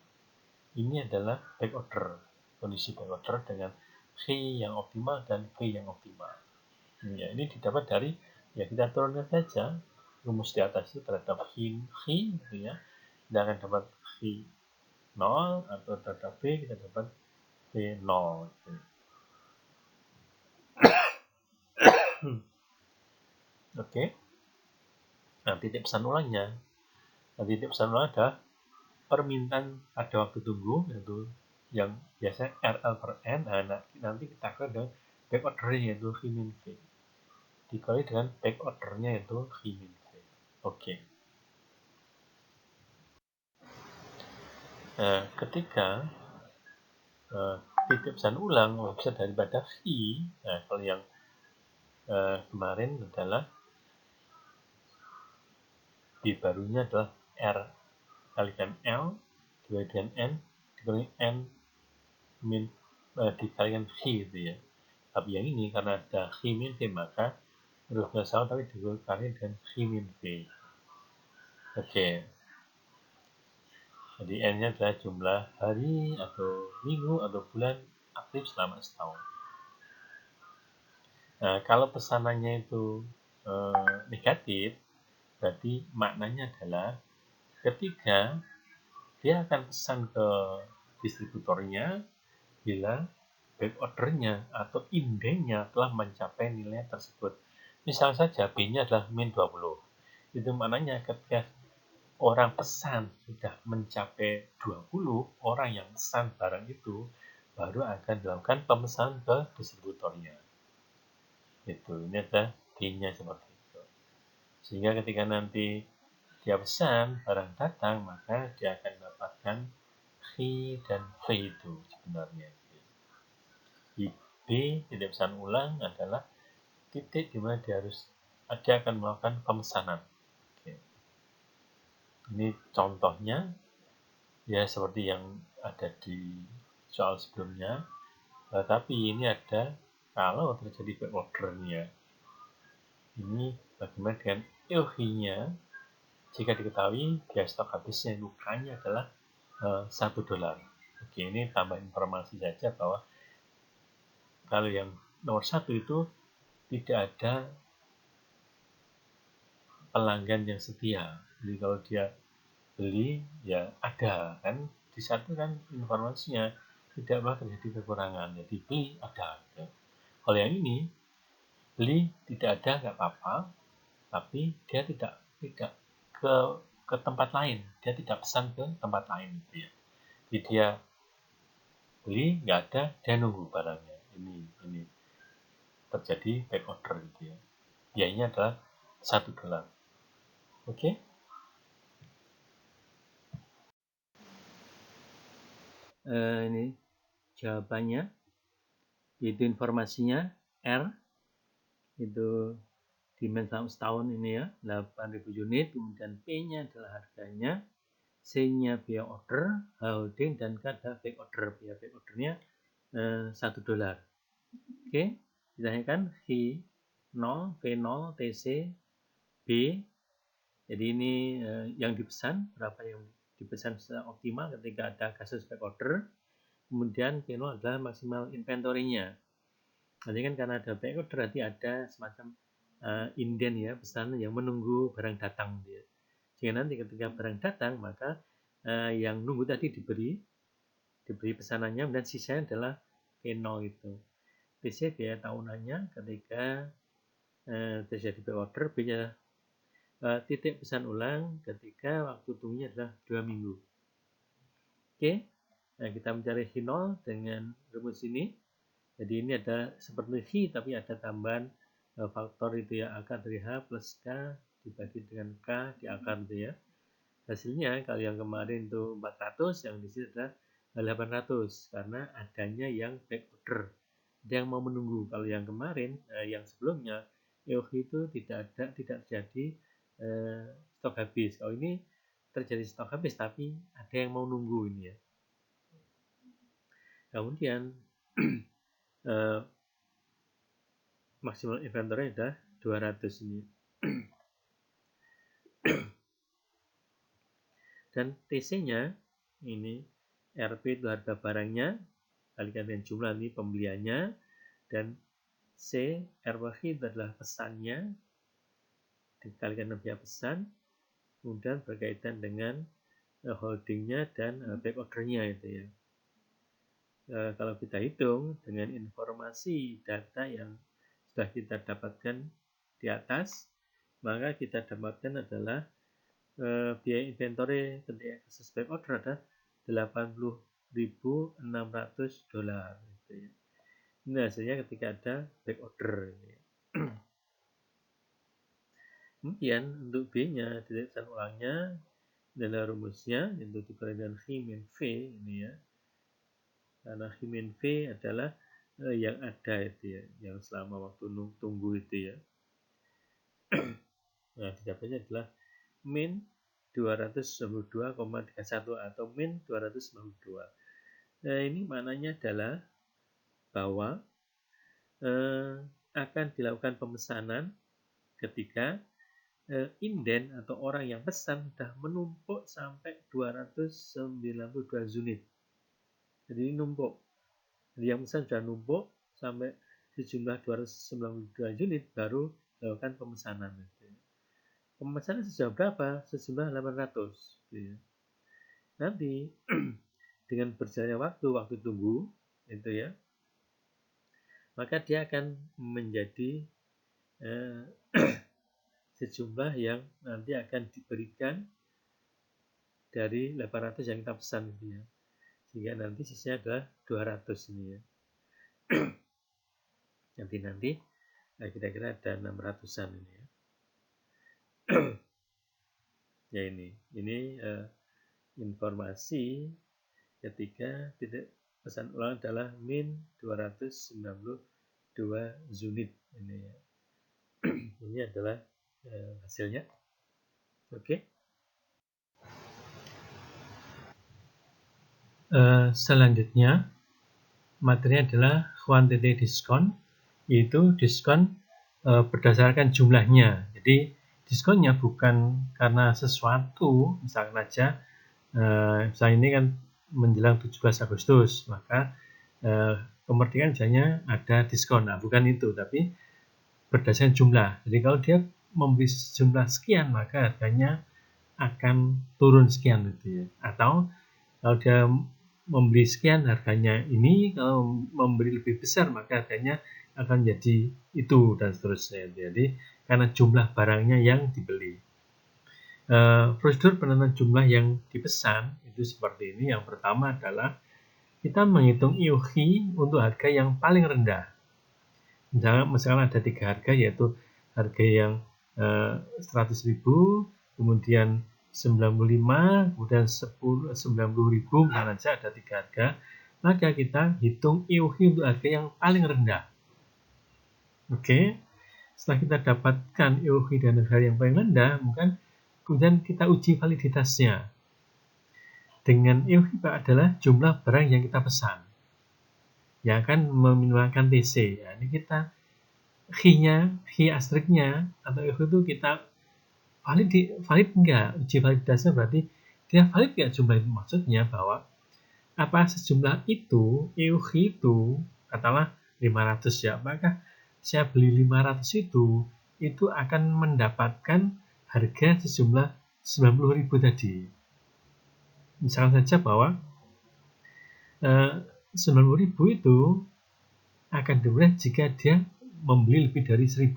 Ini adalah back order, kondisi back order dengan V yang optimal dan V yang optimal. Ya, ini didapat dari, ya kita turunkan saja rumus di atas itu terhadap V gitu ya, kita akan dapat V 0, atau terhadap V kita dapat V 0 gitu. Oke. Nah, titik pesan ulangnya. Nah, titik pesan ulang adalah permintaan pada waktu tunggu, yaitu yang biasanya RL per N. Nah, nanti kita akan dengan back ordernya, yaitu V min V. Dikali dengan back ordernya, yaitu V min V. Oke. Nah, ketika titik pesan ulang bisa daripada V. Nah, kalau yang kemarin adalah B barunya adalah R kalikan L dibagi dengan N dikali N min dikalikan V gitu ya. Tapi yang ini karena ada V min V, maka terus sama tapi dikali dengan V min V. Oke. Jadi N-nya adalah jumlah hari atau minggu atau bulan aktif selama setahun. Nah, kalau pesanannya itu negatif, berarti maknanya adalah ketika dia akan pesan ke distributornya bila back ordernya atau indengnya telah mencapai nilai tersebut. Misal saja B-nya adalah min 20. Itu maknanya ketika orang pesan sudah mencapai 20, orang yang pesan barang itu baru akan dilakukan pemesanan ke distributornya. Ini ada D-nya seperti itu. Sehingga ketika nanti dia pesan barang datang, maka dia akan mendapatkan V dan V itu sebenarnya. B tidak pesan ulang adalah titik di mana dia akan melakukan pemesanan. Oke. Ini contohnya ya seperti yang ada di soal sebelumnya, tapi ini ada kalau terjadi backordernya. Ini bagaimana dengan EOH-nya? Jika diketahui dia stok habisnya UK-nya adalah $1. Oke, ini tambah informasi saja bahwa kalau yang nomor 1 itu tidak ada pelanggan yang setia. Jadi kalau dia beli ya ada kan, di satu kan informasinya tidak bakal terjadi kekurangan, jadi beli ada. Ya. Kalau yang ini beli tidak ada nggak apa-apa, tapi dia tidak ke tempat lain, dia tidak pesan ke tempat lain gitu ya. Jadi dia beli nggak ada, dia nunggu barangnya. Ini terjadi back order gitu ya. Biayanya adalah $1. Oke. Ini jawabannya, itu informasinya R itu demand selama setahun ini ya 8.000 unit, kemudian P-nya adalah harganya, C-nya biaya order, H holding, dan K adalah back order. Biaya back ordernya $1. Oke, ditanyakan V0, V0, TC, B. Jadi ini yang dipesan, berapa yang dipesan secara optimal ketika ada kasus back order. Kemudian V0 adalah maksimal inventory-nya. Nanti kan karena ada back order berarti ada semacam inden ya, pesanan yang menunggu barang datang dia. Sehingga nanti ketika barang datang maka yang nunggu tadi diberi pesanannya, dan sisanya adalah V0 itu. TC biaya tahunannya ketika terjadi back order, biaya titik pesan ulang ketika waktu tunggunya adalah 2 minggu. Oke, nah kita mencari V0 dengan rumus ini. Jadi ini ada seperti V tapi ada tambahan faktor itu ya, akar dari H plus K dibagi dengan K di akar itu ya. Hasilnya kalau yang kemarin itu 400, yang di sini adalah 800 karena adanya yang back order. Ada yang mau menunggu. Kalau yang kemarin yang sebelumnya EOH itu tidak terjadi stok habis. Kalau ini terjadi stok habis tapi ada yang mau nunggu ini ya. Kemudian maksimal inventory adalah 200 ini. Dan TC-nya ini RP itu harga barangnya kalikan dengan jumlah ini pembeliannya, dan C RWH itu adalah pesannya dikalikan dengan biaya pesan, kemudian berkaitan dengan holdingnya dan back ordernya itu ya. Kalau kita hitung dengan informasi data yang sudah kita dapatkan di atas, maka kita dapatkan adalah biaya inventory ketika kasus back order ada $80.600 gitu ya. Ini hasilnya ketika ada back order ini. Kemudian untuk B-nya titik pesan ulangnya adalah rumusnya yaitu dibagi dengan V min V ini ya. Karena V min V adalah yang ada itu ya, yang selama waktu tunggu itu ya. Nah, didapatnya adalah min 292,31 atau min 292. Nah, ini maknanya adalah bahwa akan dilakukan pemesanan ketika inden atau orang yang pesan sudah menumpuk sampai 292 unit. Jadi ini numpuk. Jadi yang pesan sudah numpuk sampai sejumlah 292 unit baru dilakukan pemesanan. Pemesanan sejauh berapa? Sejumlah 800. Nanti dengan berjalannya waktu tunggu itu ya, maka dia akan menjadi sejumlah yang nanti akan diberikan dari 800 yang kita pesan gitu ya. Sehingga nanti sisanya adalah 200 ini ya. Nanti kira-kira ada 600-an ini ya. Ya ini informasi ketika titik pesan ulang adalah min 292 unit ini ya. Ini adalah hasilnya. Oke. Selanjutnya materi adalah quantity diskon, yaitu diskon berdasarkan jumlahnya. Jadi diskonnya bukan karena sesuatu, misalkan aja misalnya ini kan menjelang 17 Agustus, maka kemerdekaan misalnya ada diskon. Nah, bukan itu, tapi berdasarkan jumlah. Jadi kalau dia membeli jumlah sekian, maka harganya akan turun sekian gitu ya. Atau kalau dia membeli sekian harganya ini, kalau membeli lebih besar maka harganya akan jadi itu dan seterusnya. Jadi karena jumlah barangnya yang dibeli. Prosedur penentuan jumlah yang dipesan itu seperti ini. Yang pertama adalah kita menghitung IOHI untuk harga yang paling rendah. Misalkan ada 3 harga, yaitu harga yang 100.000, kemudian 95, kemudian 90.000, misalnya saja ada 3 harga, maka kita hitung IOHI untuk harga yang paling rendah. Oke, setelah kita dapatkan IOHI dan harga yang paling rendah, kemudian kita uji validitasnya. Dengan IOHI adalah jumlah barang yang kita pesan, yang akan meminimalkan TC. Ya, ini kita Hi asteriknya atau IOHI itu kita valid enggak, uji validitasnya berarti dia valid enggak jumlah itu, maksudnya bahwa apa sejumlah itu IOHI itu katakanlah 500 ya, maka saya beli 500 itu akan mendapatkan harga sejumlah 90.000 tadi. Misalkan saja bahwa 90.000 itu akan diperoleh jika dia membeli lebih dari 1.000.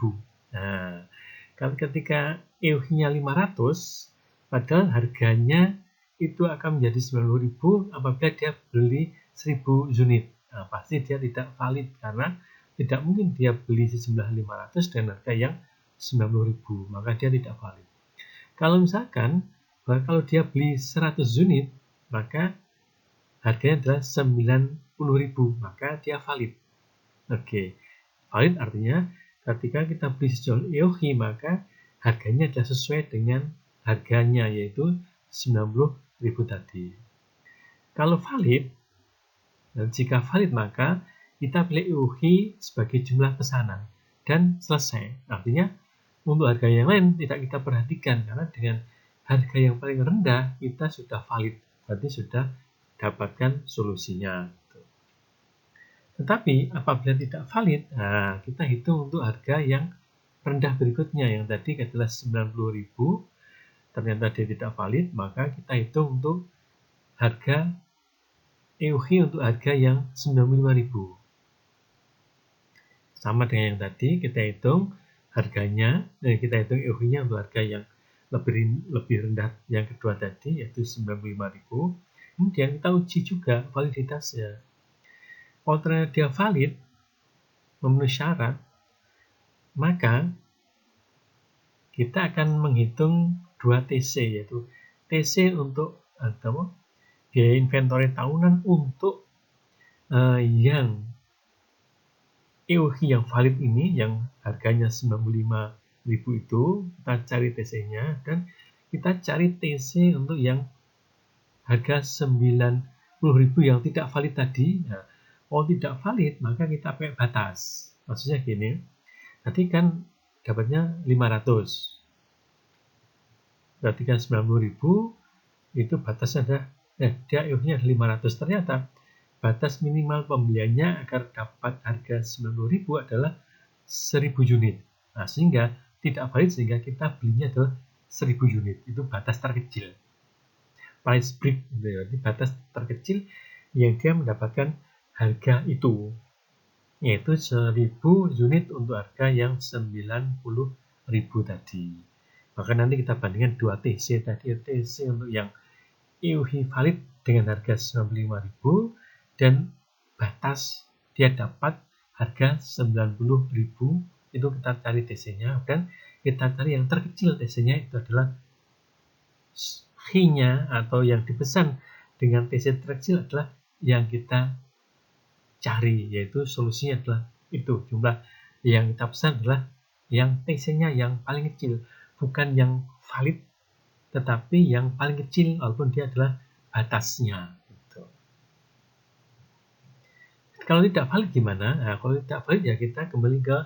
Nah, kalau ketika IOHI-nya 500, padahal harganya itu akan menjadi 90.000 apabila dia beli 1.000 unit. Nah, pasti dia tidak valid karena tidak mungkin dia beli sejumlah 500 dan harga yang 90.000, maka dia tidak valid. Kalau misalkan kalau dia beli 100 unit, maka harganya adalah 90.000, maka dia valid. Oke, valid artinya ketika kita beli sejumlah IOHI, maka harganya adalah sesuai dengan harganya, yaitu 90.000 tadi. Kalau valid, dan jika valid maka kita pilih IOHI sebagai jumlah pesanan dan selesai. Artinya untuk harga yang lain tidak kita perhatikan, karena dengan harga yang paling rendah kita sudah valid, berarti sudah dapatkan solusinya. Tetapi apabila tidak valid, nah kita hitung untuk harga yang rendah berikutnya, yang tadi adalah 90.000, ternyata dia tidak valid, maka kita hitung untuk harga IOHI untuk harga yang 95.000. Sama dengan yang tadi, kita hitung harganya, dan kita hitung IOHI-nya untuk harga yang lebih rendah yang kedua tadi, yaitu 95.000. Kemudian kita uji juga validitasnya. Kalau ternyata dia valid, memenuhi syarat, maka kita akan menghitung 2 TC, yaitu TC untuk biaya inventory tahunan untuk yang IOHI yang valid ini, yang harganya 95.000 itu, kita cari TC-nya, dan kita cari TC untuk yang harga 90.000 yang tidak valid tadi. Nah, kalau tidak valid, maka kita pakai batas. Maksudnya gini, tadi kan dapatnya 500. Berarti kan 90.000, itu batasnya adalah, dia IOHI-nya 500. Ternyata batas minimal pembeliannya agar dapat harga 90.000 adalah 1.000 unit. Nah, sehingga tidak valid, sehingga kita belinya adalah 1.000 unit. Itu batas terkecil. Price break, jadi batas terkecil yang dia mendapatkan harga itu, yaitu 1.000 unit untuk harga yang 90.000 tadi. Maka nanti kita bandingkan 2 TC tadi, TC untuk yang IOHI valid dengan harga 95.000 dan batas dia dapat harga 90.000, itu kita cari TC-nya, dan kita cari yang terkecil TC-nya itu adalah HI-nya atau yang dipesan dengan TC terkecil adalah yang kita cari, yaitu solusinya adalah itu, jumlah yang kita pesan adalah yang TC-nya yang paling kecil, bukan yang valid, tetapi yang paling kecil walaupun dia adalah batasnya. Gitu. Kalau tidak valid gimana? Nah, kalau tidak valid ya kita kembali ke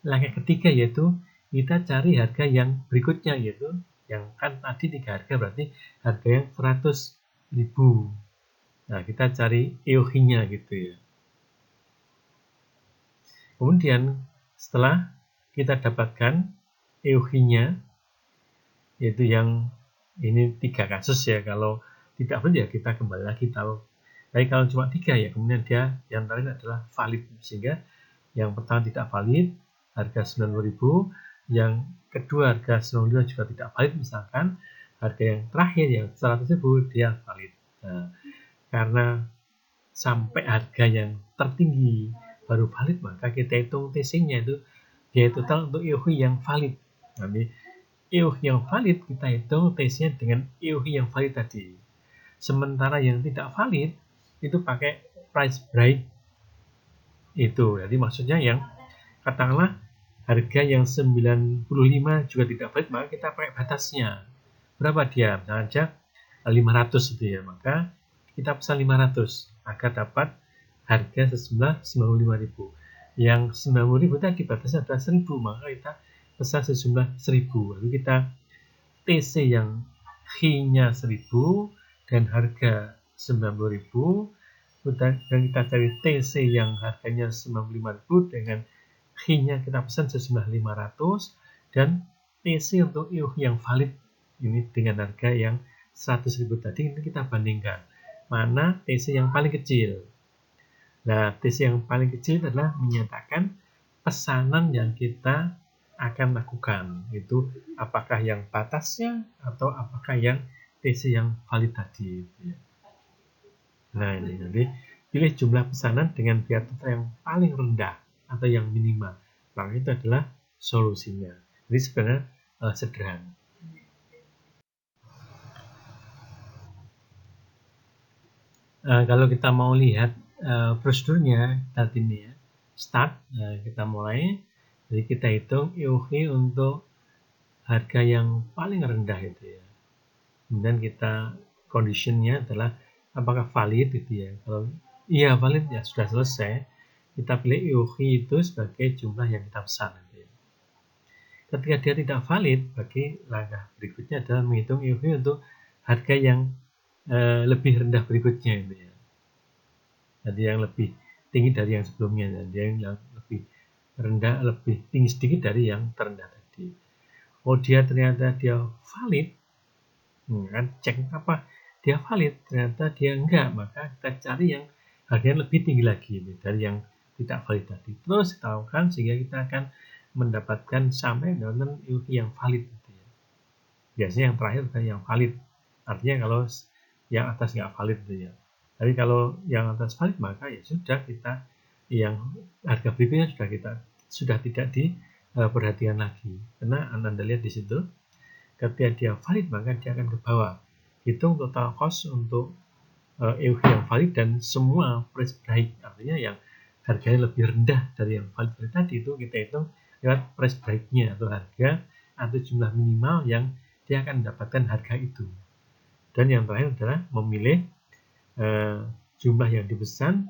langkah ketiga, yaitu kita cari harga yang berikutnya, yaitu yang kan tadi 3 harga berarti harga yang 100.000. Nah, kita cari EOH-nya gitu ya. Kemudian setelah kita dapatkan EOH-nya, yaitu yang ini 3 kasus ya, kalau tidak valid ya kita kembali lagi tahu. Tapi kalau cuma 3 ya kemudian dia yang terakhir adalah valid, sehingga yang pertama tidak valid harga 90.000, yang kedua harga 95 juga tidak valid misalkan, harga yang terakhir yang 100.000 dia valid. Nah, karena sampai harga yang tertinggi baru valid, maka kita hitung TC-nya itu dia total untuk EOH yang valid. Nanti EOH yang valid kita hitung TC-nya dengan EOH yang valid tadi. Sementara yang tidak valid itu pakai price break itu. Jadi maksudnya yang katakanlah harga yang 95 juga tidak valid, maka kita pakai batasnya. Berapa dia? Misalnya aja 500 gitu ya, maka kita pesan 500 agar dapat harga sejumlah 95.000. Yang 90.000 tadi batasnya adalah 1.000, maka kita pesan sejumlah 1.000. Lalu kita TC yang H-nya 1.000 dan harga 90.000, dan kita cari TC yang harganya 95.000 dengan H-nya kita pesan sejumlah 500, dan TC untuk EOH yang valid ini dengan harga yang 100.000 tadi, ini kita bandingkan mana TC yang paling kecil. Nah, TC yang paling kecil adalah menyatakan pesanan yang kita akan lakukan, itu apakah yang batasnya atau apakah yang TC yang valid tadi. Nah, ini nanti pilih jumlah pesanan dengan biaya total yang paling rendah atau yang minimal, maka itu adalah solusinya. Jadi sebenarnya sederhana. Kalau kita mau lihat prosedurnya saat ini ya, start, kita mulai, jadi kita hitung EOH untuk harga yang paling rendah itu ya. Kemudian kita conditionnya adalah apakah valid itu ya. Kalau iya valid ya sudah selesai. Kita pilih EOH itu sebagai jumlah yang kita pesan. Gitu ya. Ketika dia tidak valid, bagi langkah berikutnya adalah menghitung EOH untuk harga yang lebih rendah berikutnya itu ya. Jadi yang lebih tinggi dari yang sebelumnya, dan yang lebih rendah, lebih tinggi sedikit dari yang terendah tadi. Oh dia ternyata dia valid, kan cek apa dia valid, ternyata dia enggak, maka kita cari yang harganya lebih tinggi lagi dari yang tidak valid tadi. Terus kita lakukan sehingga kita akan mendapatkan sampai dengan EOH yang valid. Gitu ya. Biasanya yang terakhir adalah yang valid. Artinya kalau yang atas nggak valid gitu ya. Tapi kalau yang atas valid, maka ya sudah, kita yang harga berikutnya sudah tidak diperhatikan lagi. Karena Anda lihat di situ, ketika dia valid maka dia akan ke bawah. Hitung total cost untuk EOH yang valid dan semua price break. Artinya yang harganya lebih rendah dari yang valid tadi itu kita hitung lewat price break-nya atau harga atau jumlah minimal yang dia akan mendapatkan harga itu. Dan yang terakhir adalah memilih jumlah yang dipesan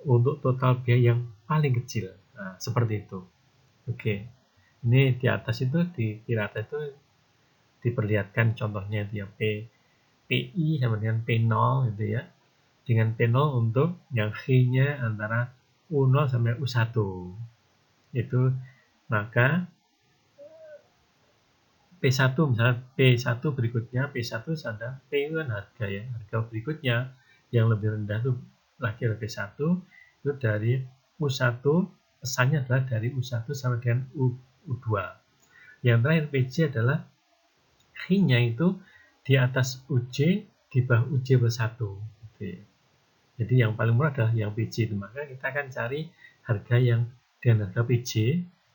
untuk total biaya yang paling kecil. Nah, seperti itu. Oke. Ini di atas itu, di kiri atas itu diperlihatkan contohnya itu ya, PI sama dengan P0 gitu ya. Dengan P0 untuk yang H-nya antara U0 sampai U1. Itu maka P1 misalnya P1 berikutnya, P1 ada P kan harga ya, harga berikutnya yang lebih rendah itu lagi P1 itu dari U1, pesannya adalah dari U1 sampai dengan U2. Yang terakhir PJ adalah H-nya itu di atas UJ, di bawah UJ +1. Oke. Jadi yang paling murah adalah yang PJ itu. Maka kita akan cari harga yang dengan harga PJ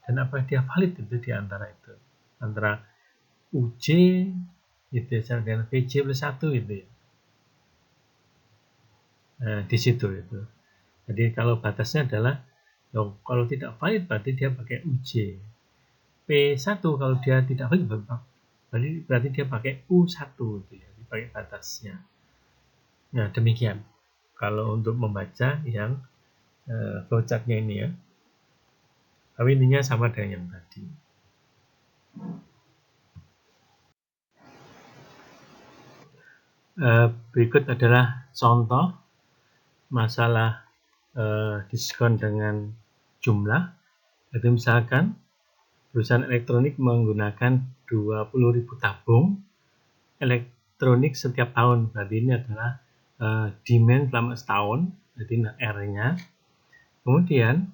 dan apakah dia valid itu di antara itu. Antara UJ itu sama dengan PJ +1 itu ya. Nah, di situ itu. Jadi kalau batasnya adalah kalau tidak valid berarti dia pakai UJ. P1 kalau dia tidak valid berarti dia pakai U1 gitu ya, dipakai batasnya. Nah, demikian kalau untuk membaca yang flowchartnya ini ya. Tapi intinya sama dengan yang tadi. Berikut adalah contoh masalah diskon dengan jumlah. Jadi misalkan perusahaan elektronik menggunakan 20.000 tabung elektronik setiap tahun. Berarti ini adalah demand selama setahun, jadi R-nya. Kemudian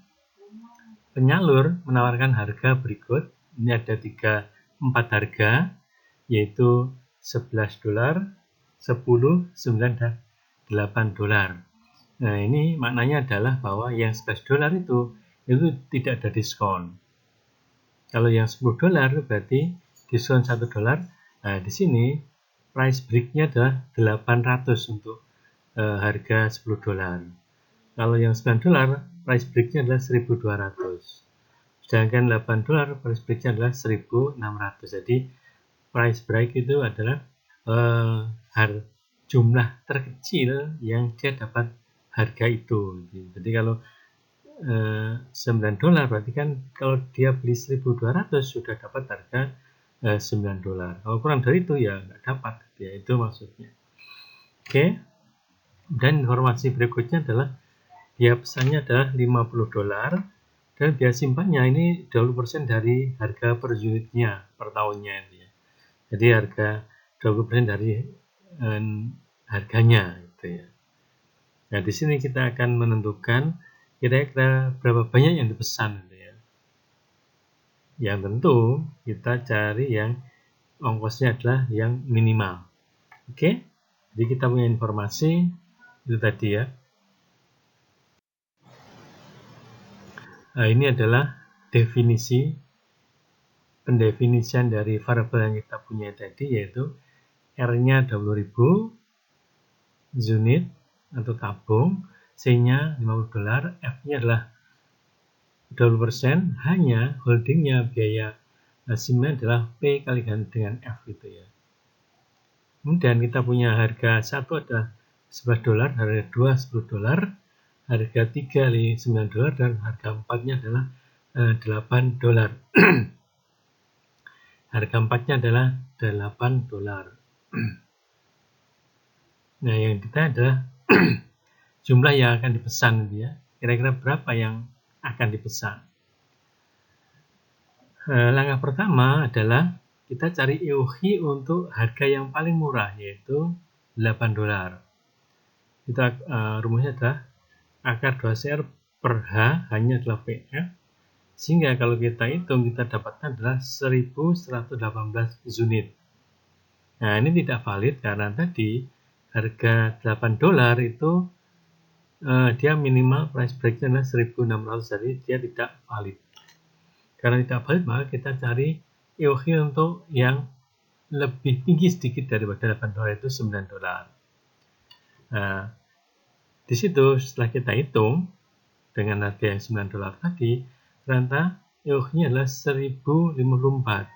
penyalur menawarkan harga berikut. Ini ada 4 harga, yaitu $11, 10, 9, dan $8. Nah, ini maknanya adalah bahwa yang $11 itu tidak ada diskon. Kalau yang $10 berarti diskon $1. Nah, di sini price break-nya adalah 800 untuk harga $10. Kalau yang $9 price break-nya adalah 1.200. Sedangkan $8 price break-nya adalah 1.600. Jadi price break itu adalah jumlah terkecil yang dia dapat harga itu. Jadi kalau $9 berarti kan kalau dia beli 1.200 sudah dapat harga $9. Kalau kurang dari itu ya nggak dapat, ya itu maksudnya. Oke. Dan informasi berikutnya adalah biaya pesannya adalah $50 dan biaya simpannya ini 20% dari harga per unitnya per tahunnya itu ya. Jadi harga 20% dari harganya gitu ya. Nah, di sini kita akan menentukan kira-kira berapa banyak yang dipesan gitu ya. Yang tentu kita cari yang ongkosnya adalah yang minimal. Oke? Jadi kita punya informasi itu tadi ya. Nah, ini adalah pendefinisian dari variabel yang kita punya tadi, yaitu R-nya 20.000 unit atau tabung, C-nya $50, F-nya adalah 20%, hanya holdingnya biaya SIM-nya adalah P kali dengan F gitu ya. Kemudian kita punya harga 1 adalah $11, harga 2 $10, harga 3 $9, dan harga 4-nya adalah $8. Harga 4-nya adalah $8. Nah, yang kita adalah jumlah yang akan dipesan gitu ya. Kira-kira berapa yang akan dipesan? Langkah pertama adalah kita cari EOH untuk harga yang paling murah, yaitu $8. Kita rumusnya adalah akar 2CR per H hanya adalah PF, sehingga kalau kita hitung kita dapatkan adalah 1.118 unit. Nah, ini tidak valid karena tadi harga $8 itu dia minimal price break-nya adalah 1.600, jadi dia tidak valid. Karena tidak valid, maka kita cari EOH untuk yang lebih tinggi sedikit daripada $8 itu $9. Nah, di situ setelah kita hitung dengan harga yang $9 tadi, ternyata EOH-nya adalah 1.054.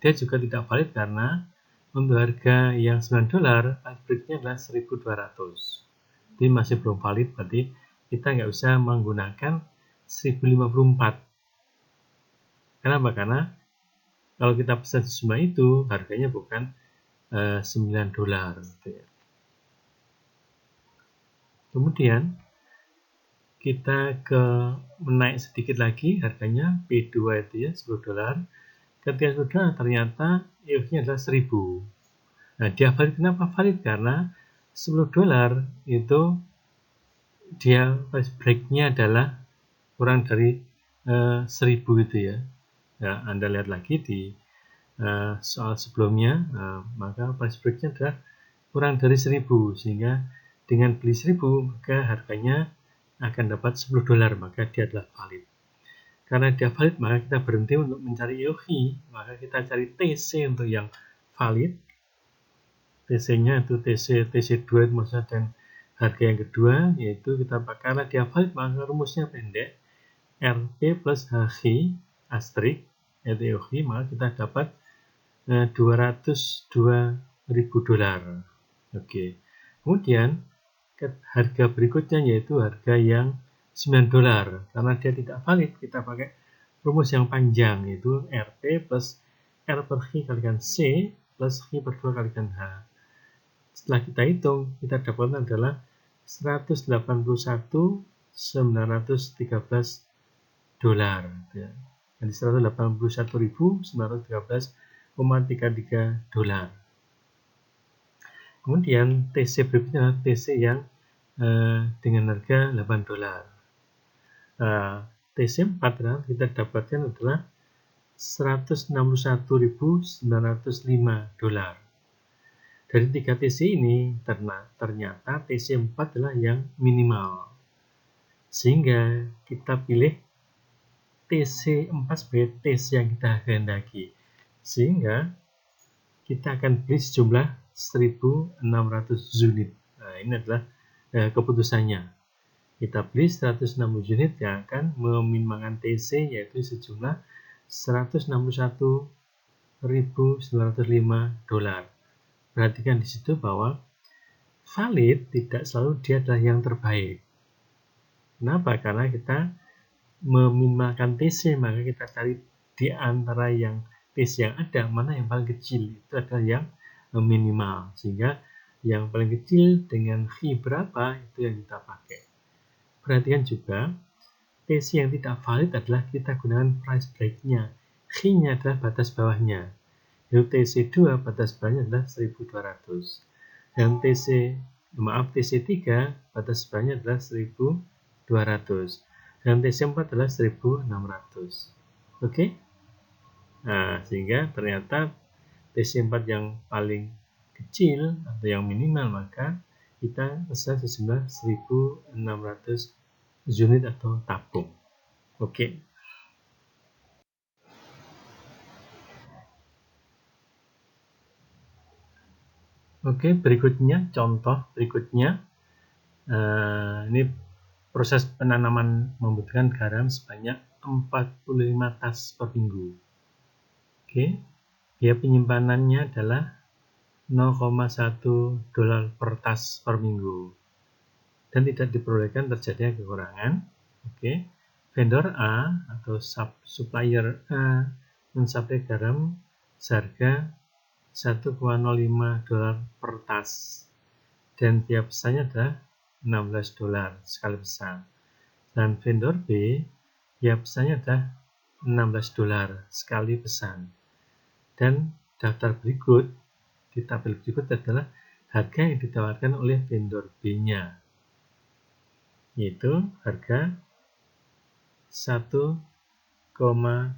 Dia juga tidak valid karena untuk harga yang $9 price break-nya adalah 1.200. Jadi masih belum valid, berarti kita nggak usah menggunakan 1.054. Kenapa? Karena kalau kita pesan sejumlah itu harganya bukan $9 gitu ya. Kemudian kita menaik sedikit lagi harganya P2 itu ya $10. Ketika sudah ternyata EOH-nya adalah 1.000. Nah, dia valid. Kenapa valid? Karena $10 itu dia price break-nya adalah kurang dari 1.000 itu ya. Nah, Anda lihat lagi di soal sebelumnya, maka price break-nya adalah kurang dari 1.000, sehingga dengan beli 1.000 maka harganya akan dapat $10, maka dia adalah valid. Karena dia valid, maka kita berhenti untuk mencari EOH, maka kita cari TC untuk yang valid. TC-nya itu TC2 itu maksudnya, dan harga yang kedua yaitu kita pakai, karena dia valid maka rumusnya pendek, RP plus HG astrik yaitu EOHI, maka kita dapat $202.000. Oke. Kemudian harga berikutnya yaitu harga yang $9 karena dia tidak valid, kita pakai rumus yang panjang yaitu RP plus R per H kalikan C plus H per 2 kalikan H. Setelah kita hitung, kita dapatkan adalah $181.913. Ya. Jadi $181.913,33. Kemudian TC berikutnya adalah TC yang dengan harga $8. TC 4 kita dapatkan adalah $161.905. Dari 3 TC ini ternyata TC 4 adalah yang minimal, sehingga kita pilih TC 4 sebagai TC yang kita kehendaki, sehingga kita akan beli sejumlah 1.600 unit. Nah, ini adalah keputusannya. Kita beli 160 unit yang akan meminimalkan TC yaitu sejumlah $161.905. Perhatikan di situ bahwa valid tidak selalu dia adalah yang terbaik. Kenapa? Karena kita meminimalkan TC, maka kita cari di antara yang TC yang ada, mana yang paling kecil, itu adalah yang minimal. Sehingga yang paling kecil dengan fee berapa, itu yang kita pakai. Perhatikan juga, TC yang tidak valid adalah kita gunakan price break-nya. Fee-nya adalah batas bawahnya. TC2 batas bawahnya adalah 1.200. Dan TC3 batas bawahnya adalah 1.200. Dan TC4 adalah 1.600. Oke? Nah, sehingga ternyata TC4 yang paling kecil atau yang minimal, maka kita pesan sejumlah 1.600 unit atau tabung. Oke. Oke, berikutnya contoh berikutnya ini proses penanaman membutuhkan garam sebanyak 45 tas per minggu. Oke, biaya penyimpanannya adalah $0,1 per tas per minggu dan tidak diperbolehkan terjadinya kekurangan. Oke, vendor A atau supplier A mensuplai garam seharga $1,05 per tas dan biaya pesannya adalah $16 sekali pesan. Dan vendor B biaya pesannya adalah $16 sekali pesan. Dan daftar berikut di tabel berikut adalah harga yang ditawarkan oleh vendor B-nya, yaitu harga $1,15, $1,12,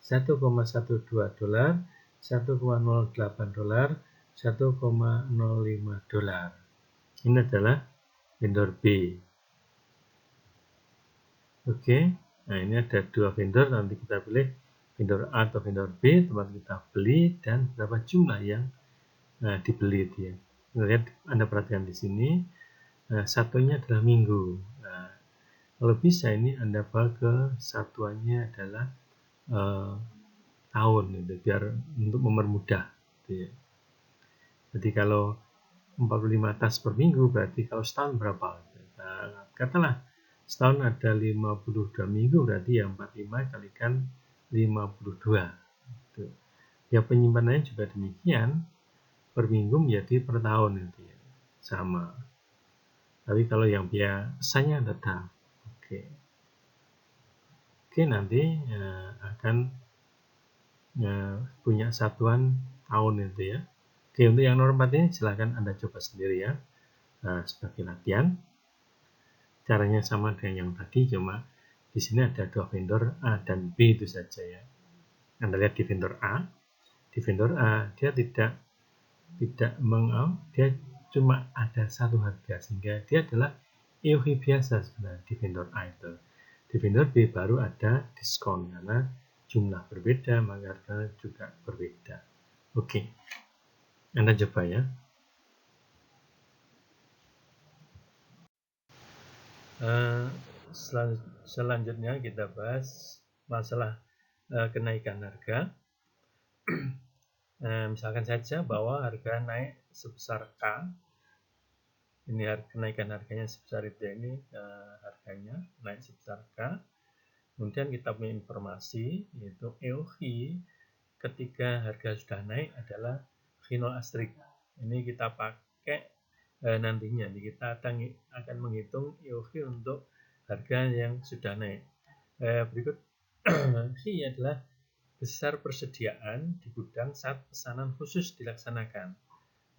$1,08, $1,05. Ini adalah vendor B. Oke, nah ini ada dua vendor, nanti kita pilih vendor A atau vendor B, tempat kita beli dan berapa jumlah yang dibeli dia. Lihat, Anda perhatikan di sini, satunya adalah minggu. Nah, kalau bisa ini Anda bawa ke satuannya adalah tahun, gitu, biar untuk mempermudah. Gitu ya. Jadi kalau 45 tas per minggu, berarti kalau setahun berapa? Nah, katalah setahun ada 52 minggu, berarti ya 45 kalikan 52. Gitu. Ya penyimpanannya juga demikian, per minggu menjadi per tahun, gitu ya. Sama. Tapi kalau yang biaya pesannya tetap. Oke, nanti akan punya satuan tahun itu ya. Oke, untuk yang nomor 4 ini silahkan Anda coba sendiri ya, sebagai latihan. Caranya sama dengan yang tadi, cuma di sini ada dua vendor A dan B itu saja ya. Anda lihat di vendor A dia tidak dia cuma ada satu harga, sehingga dia adalah EOHI biasa sebenarnya di vendor A itu. Di vendor B baru ada diskon karena jumlah berbeda, maka harga juga berbeda. Oke, Anda coba ya. Selanjutnya kita bahas masalah kenaikan harga. Misalkan saja bahwa harga naik sebesar K, ini kenaikan harganya sebesar itu, ini harganya naik sebesar K. Kemudian kita punya informasi yaitu EOH ketika harga sudah naik adalah V0 asterisk. Ini kita pakai nantinya, kita akan menghitung EOH untuk harga yang sudah naik. Berikut V adalah besar persediaan di gudang saat pesanan khusus dilaksanakan.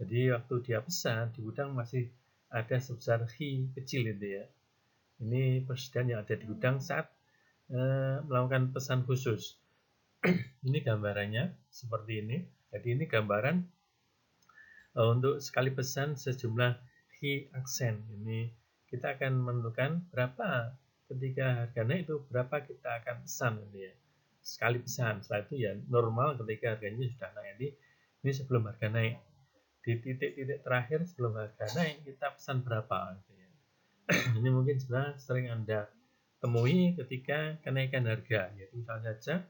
Jadi waktu dia pesan di gudang masih ada sebesar V kecil itu ya. Ini persediaan yang ada di gudang saat melakukan pesan khusus. Ini gambarannya seperti ini. Jadi ini gambaran untuk sekali pesan sejumlah V aksen. Ini kita akan menentukan berapa ketika harga naik itu berapa kita akan pesan gitu ya. Sekali pesan. Setelah itu ya normal ketika harganya sudah naik. Ini sebelum harga naik. Di titik-titik terakhir sebelum harga naik kita pesan berapa gitu ya. Ini mungkin sebenarnya sering Anda temui ketika kenaikan harga, yaitu misalnya saja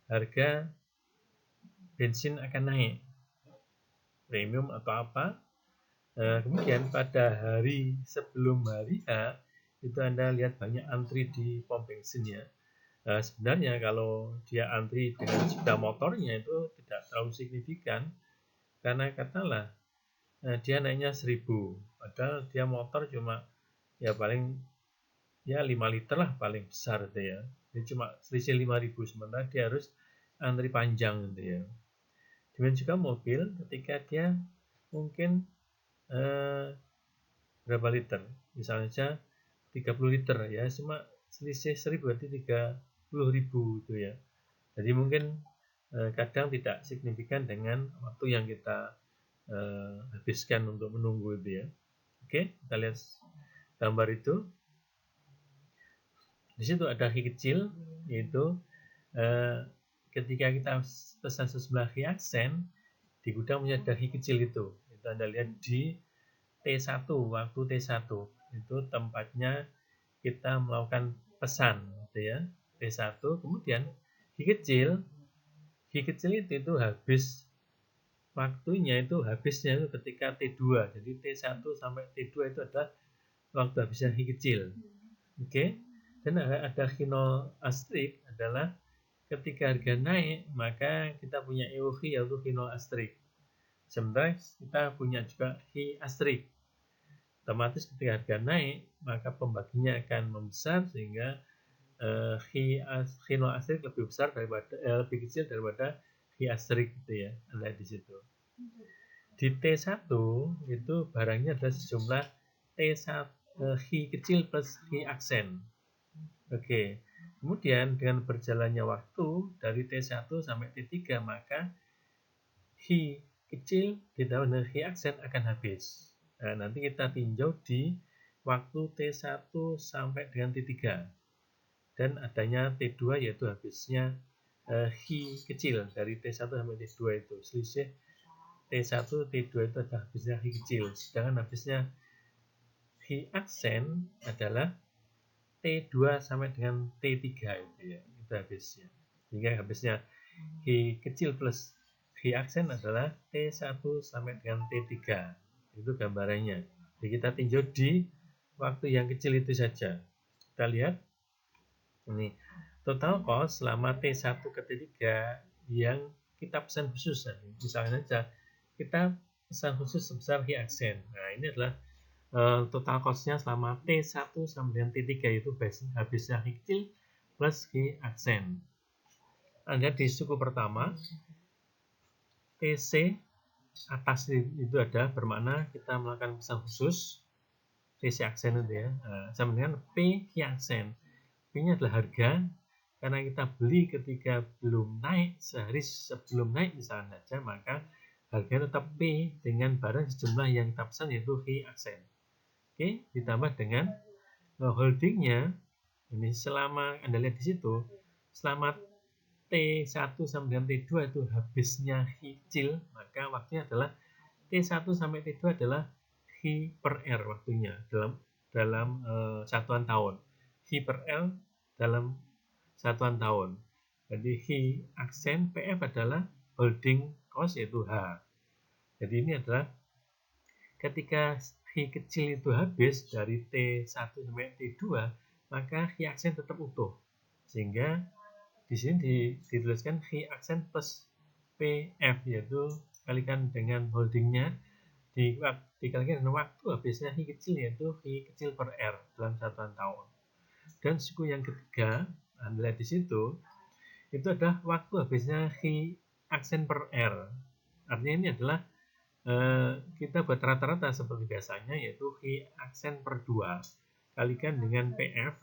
harga bensin akan naik premium atau apa, kemudian pada hari sebelum hari H itu Anda lihat banyak antri di pom bensin ya. Sebenarnya kalau dia antri dengan sepeda motornya itu tidak terlalu signifikan, karena katakanlah dia naiknya 1000, padahal dia motor cuma ya paling ya 5 liter lah paling besar itu ya. Ini cuma selisih 5.000, sementara dia harus antri panjang gitu ya. Demikian juga mobil ketika dia mungkin berapa liter, misalnya saja 30 liter ya, cuma selisih 1000 berarti 30.000 itu ya. Jadi mungkin kadang tidak signifikan dengan waktu yang kita habiskan untuk menunggu itu ya. Oke, kita lihat gambar itu. Di situ ada V kecil, yaitu ketika kita pesan sejumlah V aksen di gudang punya ada V kecil itu Anda lihat di T1, waktu T1 itu tempatnya kita melakukan pesan gitu ya, T1. Kemudian V kecil itu habis waktunya, itu habisnya itu ketika T2. Jadi T1 sampai T2 itu adalah waktu habisnya V kecil. Oke. Dan ada V0 asterisk adalah ketika harga naik maka kita punya EOH yaitu V0 asterisk. Sementara kita punya juga V asterisk. Otomatis ketika harga naik maka pembaginya akan membesar sehingga V0 asterisk lebih besar daripada lebih kecil daripada V asterisk gitu ya. Lihat di situ. Di T1 itu barangnya adalah sejumlah T1 V kecil plus V aksen. Oke, kemudian dengan berjalannya waktu dari T1 sampai T3 maka V kecil ditambah dengan V aksen akan habis. Nah, nanti kita tinjau di waktu T1 sampai dengan T3 dan adanya T2 yaitu habisnya V kecil dari T1 sampai T2 itu selisih T1 T2 itu adalah habisnya V kecil, sedangkan habisnya V aksen adalah T2 sampai dengan T3 itu ya, itu habisnya. Sehingga habisnya V kecil plus V aksen adalah T1 sampai dengan T3. Itu gambarannya. Jadi kita tinjau di waktu yang kecil itu saja. Kita lihat ini total cost selama T1 ke T3 yang kita pesan khusus. Misalnya saja kita pesan khusus sebesar V aksen. Nah, ini adalah total cost-nya selama T1 sampai dengan T3 itu habisnya V kecil plus V aksen. Anda di suku pertama TC atas itu ada bermakna kita melakukan pesan khusus TC aksen itu ya, sama dengan P V aksen. P-nya adalah harga karena kita beli ketika belum naik, sehari sebelum naik misalnya saja, maka harganya tetap P dengan barang sejumlah yang kita pesan yaitu V aksen. Oke, ditambah dengan holdingnya ini selama Anda lihat di situ, selama T1 sampai dengan T2 itu habisnya V kecil, maka waktunya adalah T1 sampai T2 adalah V per R waktunya dalam satuan tahun. V per L dalam satuan tahun. Jadi Hi aksen PF adalah holding cost yaitu H. Jadi ini adalah ketika Hi kecil itu habis dari T1 sampai T2, maka Hi aksen tetap utuh. Sehingga di sini dituliskan Hi aksen plus PF, yaitu kalikan dengan holdingnya dikalikan dengan waktu habisnya Hi kecil, yaitu Hi kecil per R dalam satuan tahun. Dan suku yang ketiga, Anda lihat di situ, itu adalah waktu habisnya Hi aksen per R. Artinya ini adalah kita buat rata-rata seperti biasanya, yaitu Hi aksen per 2 kalikan dengan PF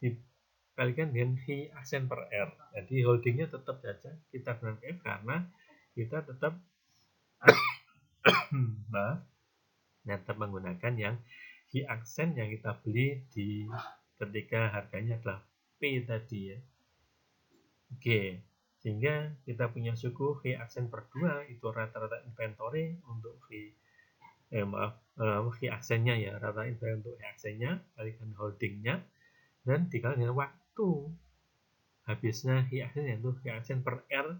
dikalikan dengan Hi aksen per R. Jadi holdingnya tetap saja kita dengan PF karena kita tetap tetap menggunakan yang Hi aksen yang kita beli di ketika harganya adalah P tadi ya. Oke, sehingga kita punya suku Hi aksen per 2 itu rata-rata inventory untuk Hi aksennya ya, rata-rata inventory untuk Hi aksennya kalikan holdingnya dan dikalikan dengan waktu habisnya Hi aksen, yaitu Hi aksen per R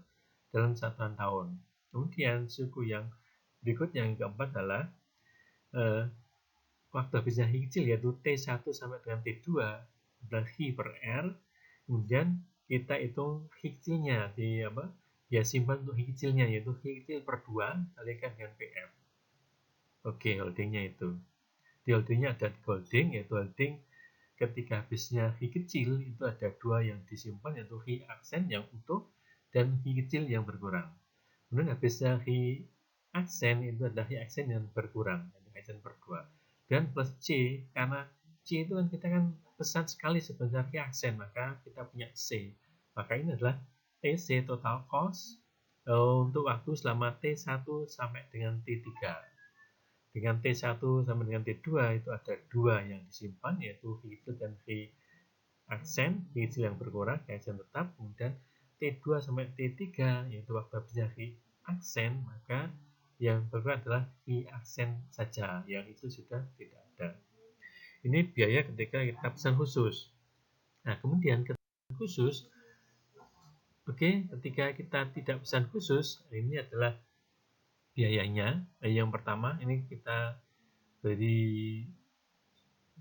dalam satuan tahun. Kemudian suku yang berikutnya yang keempat adalah waktu habisnya Hi kecil, yaitu T1 sampai dengan T2 adalah Hi per R. Kemudian kita hitung Hi kecilnya ya simpan untuk Hi kecilnya, yaitu Hi kecil per 2 kalikan dengan PF. Oke, holdingnya itu. Di holdingnya ada holding, yaitu holding ketika habisnya Hi kecil itu ada dua yang disimpan, yaitu Hi aksen yang utuh dan Hi kecil yang berkurang. Kemudian habisnya Hi aksen itu adalah Hi aksen yang berkurang, yaitu aksen per 2. Dan plus C, karena C itu kan kita kan besar sekali sebenarnya Hi aksen, maka kita punya C. Maka ini adalah TC, total cost untuk waktu selama T1 sampai dengan T3. Dengan T1 sampai dengan T2 itu ada dua yang disimpan, yaitu Hi kecil dan Hi aksen, Hi kecil yang berkurang, Hi aksen tetap. Kemudian T2 sampai T3 yaitu waktu habisnya Hi aksen, maka yang berkurang adalah Hi aksen saja, yang itu sudah tidak ada. Ini biaya ketika kita pesan khusus. Nah, kemudian ketika khusus, ketika kita tidak pesan khusus, ini adalah biayanya. Yang pertama, ini kita beri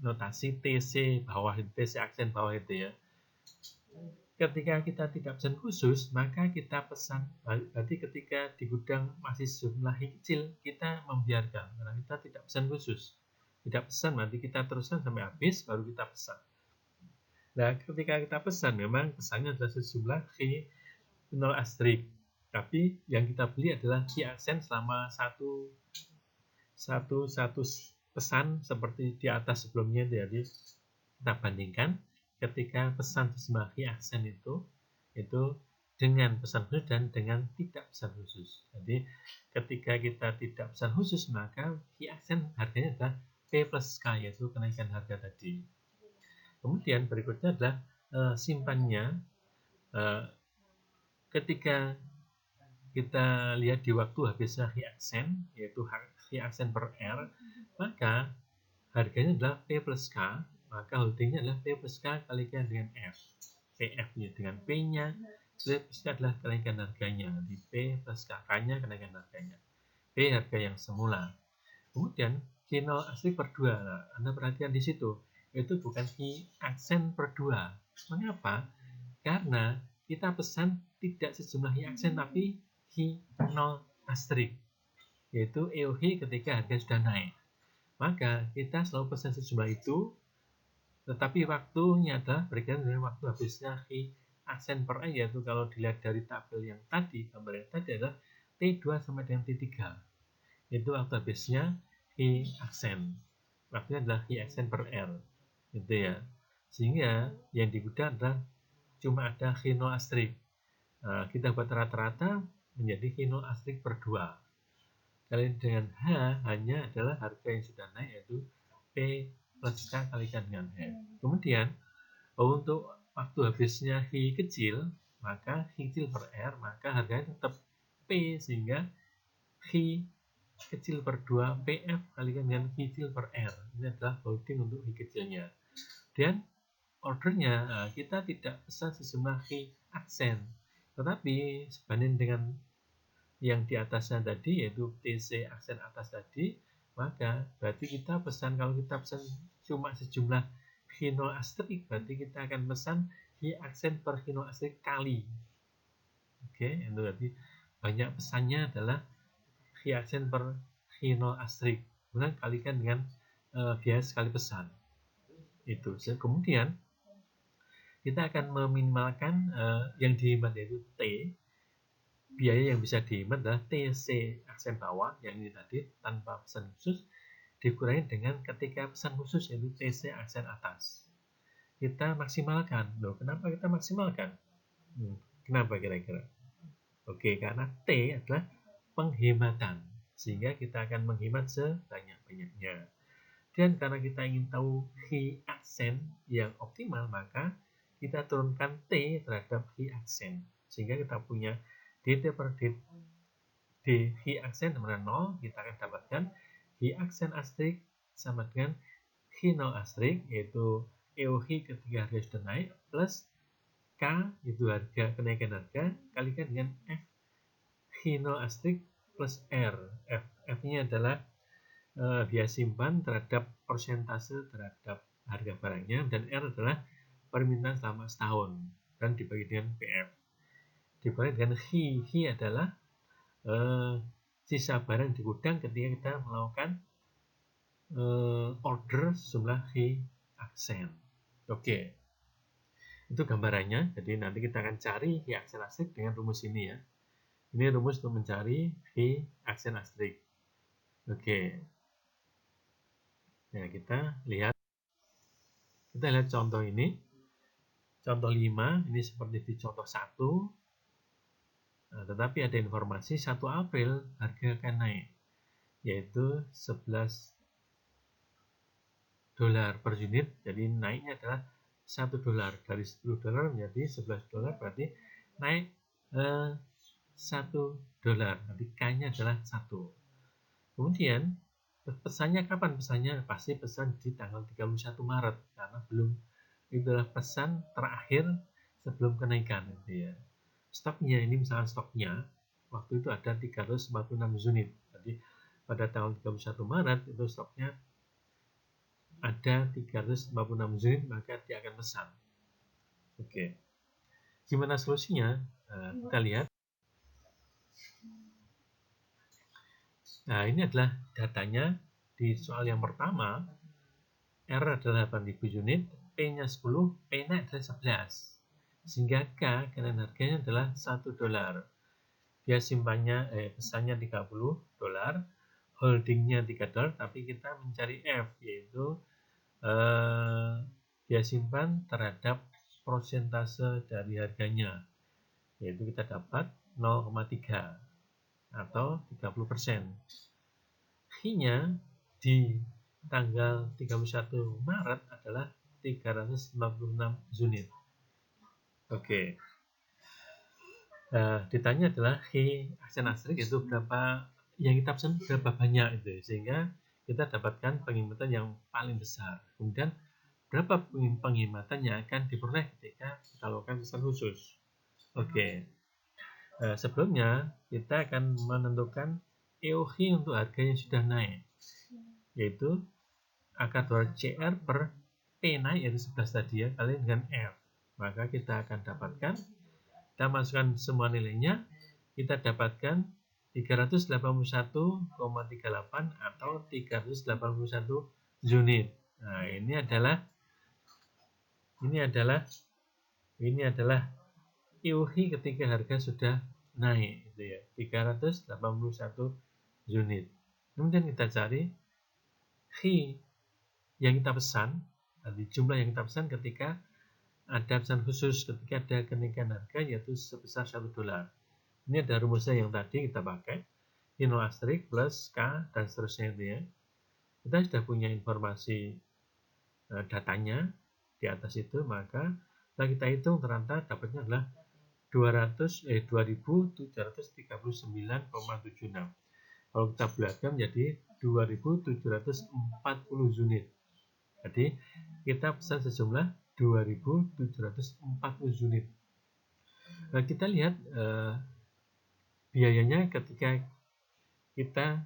notasi TC bawah, TC aksen bawah itu ya. Ketika kita tidak pesan khusus, maka kita pesan, berarti ketika di gudang masih jumlah Hi kecil, kita membiarkan, karena kita tidak pesan khusus. Tidak pesan, berarti kita teruskan sampai habis, baru kita pesan. Nah, ketika kita pesan, memang pesannya adalah sejumlah Hi 0 asterisk. Tapi yang kita beli adalah Hi aksen selama satu pesan seperti di atas sebelumnya. Jadi kita bandingkan ketika pesan sejumlah Hi aksen itu dengan pesan khusus dan dengan tidak pesan khusus. Jadi ketika kita tidak pesan khusus, maka Hi aksen harganya adalah P plus K, yaitu kenaikan harga tadi. Kemudian berikutnya adalah simpannya. Ketika kita lihat di waktu habisnya Hi aksen, yaitu Hi aksen per R, maka harganya adalah P plus K, maka holdingnya adalah P plus K kalikan dengan F. PF-nya dengan P-nya, P plus K adalah kenaikan harganya, di P plus K, K-nya kenaikan harganya. P harga yang semula. Kemudian Hi 0 asterisk per 2. Nah, Anda perhatikan di situ, itu bukan Hi aksen per 2. Mengapa? Karena kita pesan tidak sejumlah Hi aksen, tapi Hi 0 asterisk, yaitu EOH ketika harga sudah naik. Maka kita selalu pesan sejumlah itu, tetapi waktunya adalah berkaitan dengan waktu habisnya Hi aksen per R, yaitu kalau dilihat dari tabel yang tadi, gambar yang tadi adalah T2 sampai dengan T3. Itu waktu habisnya Hi aksen. Waktunya adalah Hi aksen per R. Gitu ya. Sehingga yang di gudang adalah cuma ada Hi 0 asterisk. Nah, kita buat rata-rata menjadi Hi 0 asterisk per 2. Kalian dengan H hanya adalah harga yang sudah naik, yaitu P plus K kalikan dengan H. Kemudian untuk waktu habisnya Hi kecil, maka Hi kecil per R, maka harganya tetap P, sehingga Hi kecil per 2 PF kalikan dengan Hi kecil per R. Ini adalah holding untuk Hi kecilnya. Dan ordernya kita tidak pesan sejumlah key aksen, tetapi sebanding dengan yang di atasnya tadi, yaitu TC aksen atas tadi, maka berarti kita pesan, kalau kita pesan cuma sejumlah kino astrik, berarti kita akan pesan key aksen per kino astrik kali. Oke, itu berarti banyak pesannya adalah key aksen per kino astrik. Kemudian kalikan dengan biaya sekali pesan. Itu. Kemudian kita akan meminimalkan yang dihemat, yaitu T. Biaya yang bisa dihemat adalah TC aksen bawah, yang ini tadi tanpa pesan khusus, dikurangi dengan ketika pesan khusus, yaitu TC aksen atas. Kita maksimalkan. Loh, kenapa kita maksimalkan? Kenapa kira-kira? Oke, karena T adalah penghematan, sehingga kita akan menghemat sebanyak-banyaknya. Dan karena kita ingin tahu key aksen yang optimal, maka kita turunkan T terhadap key aksen, sehingga kita punya dt per d key aksen sama dengan 0, kita akan dapatkan key aksen astrik sama dengan key 0 astrik, yaitu EOH ketika harga sudah naik, plus K itu harga kenaikan harga, kalikan dengan F key 0 astrik plus R. F-nya adalah biaya simpan terhadap persentase terhadap harga barangnya, dan R adalah permintaan selama setahun, dan dibagi dengan PF. Dibagi dengan Hi adalah sisa barang di gudang ketika kita melakukan order sejumlah Hi aksen. Oke, itu gambarannya. Jadi nanti kita akan cari Hi aksen astrik dengan rumus ini ya. Ini rumus untuk mencari Hi aksen astrik. Oke, ya kita lihat contoh ini. Contoh 5, ini seperti di contoh 1. Nah, tetapi ada informasi 1 April harga akan naik, yaitu 11 dolar per unit. Jadi naiknya adalah 1 dolar, dari 10 dolar menjadi 11 dolar, berarti naik 1 dolar. Nanti K-nya adalah 1. Kemudian pesannya kapan? Pesannya pasti pesan di tanggal 31 Maret, karena itu adalah pesan terakhir sebelum kenaikan, gitu ya. Stoknya, ini misalnya stoknya waktu itu ada 346 unit. Jadi pada tanggal 31 Maret itu stoknya ada 346 unit, maka dia akan pesan. Oke. Gimana solusinya? Kita lihat. Nah, ini adalah datanya di soal yang pertama. R adalah 8.000 unit, P-nya 10, P naik adalah 11. Sehingga K, kenaikan harganya adalah 1 dolar. Biaya simpannya, pesannya 30 dolar, holdingnya 3 dolar, tapi kita mencari F, yaitu biaya simpan terhadap persentase dari harganya, yaitu kita dapat 0,3 atau 30%. Hi-nya di tanggal 31 Maret adalah 356 unit. Oke. Ditanya adalah Hi aksen astrik itu berapa, yang kita pesan berapa banyak itu, sehingga kita dapatkan penghematan yang paling besar. Kemudian berapa penghematan yang akan diperoleh ketika kita lakukan pesan khusus. Oke. Sebelumnya kita akan menentukan EOH untuk harga yang sudah naik, yaitu akar dolar CR per P naik, yaitu 11 tadi ya, kali dengan F. Maka kita akan dapatkan, kita masukkan semua nilainya, kita dapatkan 381,38 atau 381 unit. Nah, ini adalah EOH ketika harga sudah naik, gitu ya, 381 unit. Kemudian kita cari Hi yang kita pesan, jumlah yang kita pesan ketika ada pesan khusus, ketika ada kenaikan harga, yaitu sebesar 1 dolar. Ini ada rumusnya yang tadi kita pakai, Kino astrik plus K dan seterusnya itu ya. Kita sudah punya informasi datanya di atas itu, maka setelah kita hitung ternyata dapatnya adalah 2.739,76. Kalau kita bulatkan menjadi 2.740 unit. Jadi kita pesan sejumlah 2.740 unit. Nah, kita lihat biayanya ketika kita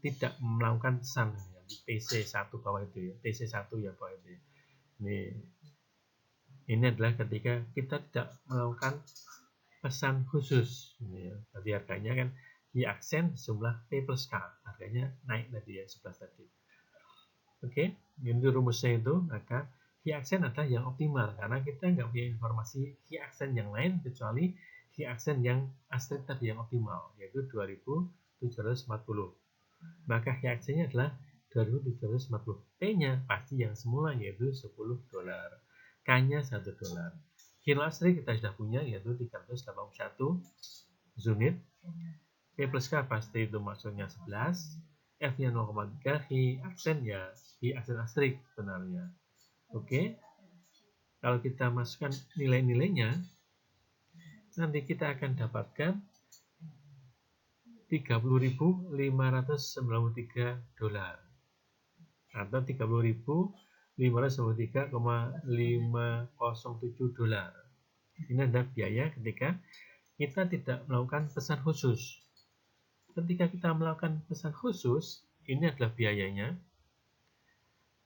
tidak melakukan pesan ya, di TC1 bawah itu ya, TC1 ya bawah itu ya. Ini adalah ketika kita tidak melakukan pesan khusus ya. Tadi harganya kan di aksen jumlah P plus K, harganya naik tadi ya, 11 tadi. Oke, ini rumusnya itu. Maka key aksen adalah yang optimal karena kita nggak punya informasi key aksen yang lain kecuali key aksen yang asterisk tadi yang optimal, yaitu 2.740. Maka key aksennya adalah 2.740. P-nya pasti yang semula yaitu $10. K-nya $1. Kilo asterisk kita sudah punya yaitu 381 unit. P plus K pasti itu maksudnya 11. F-nya 0,3, Hi aksen ya Hi aksen asterisk sebenarnya. Oke. Kalau kita masukkan nilai-nilainya, nanti kita akan dapatkan $30.593 atau $30.593,507. Ini adalah biaya ketika kita tidak melakukan pesan khusus. Ketika kita melakukan pesan khusus, ini adalah biayanya,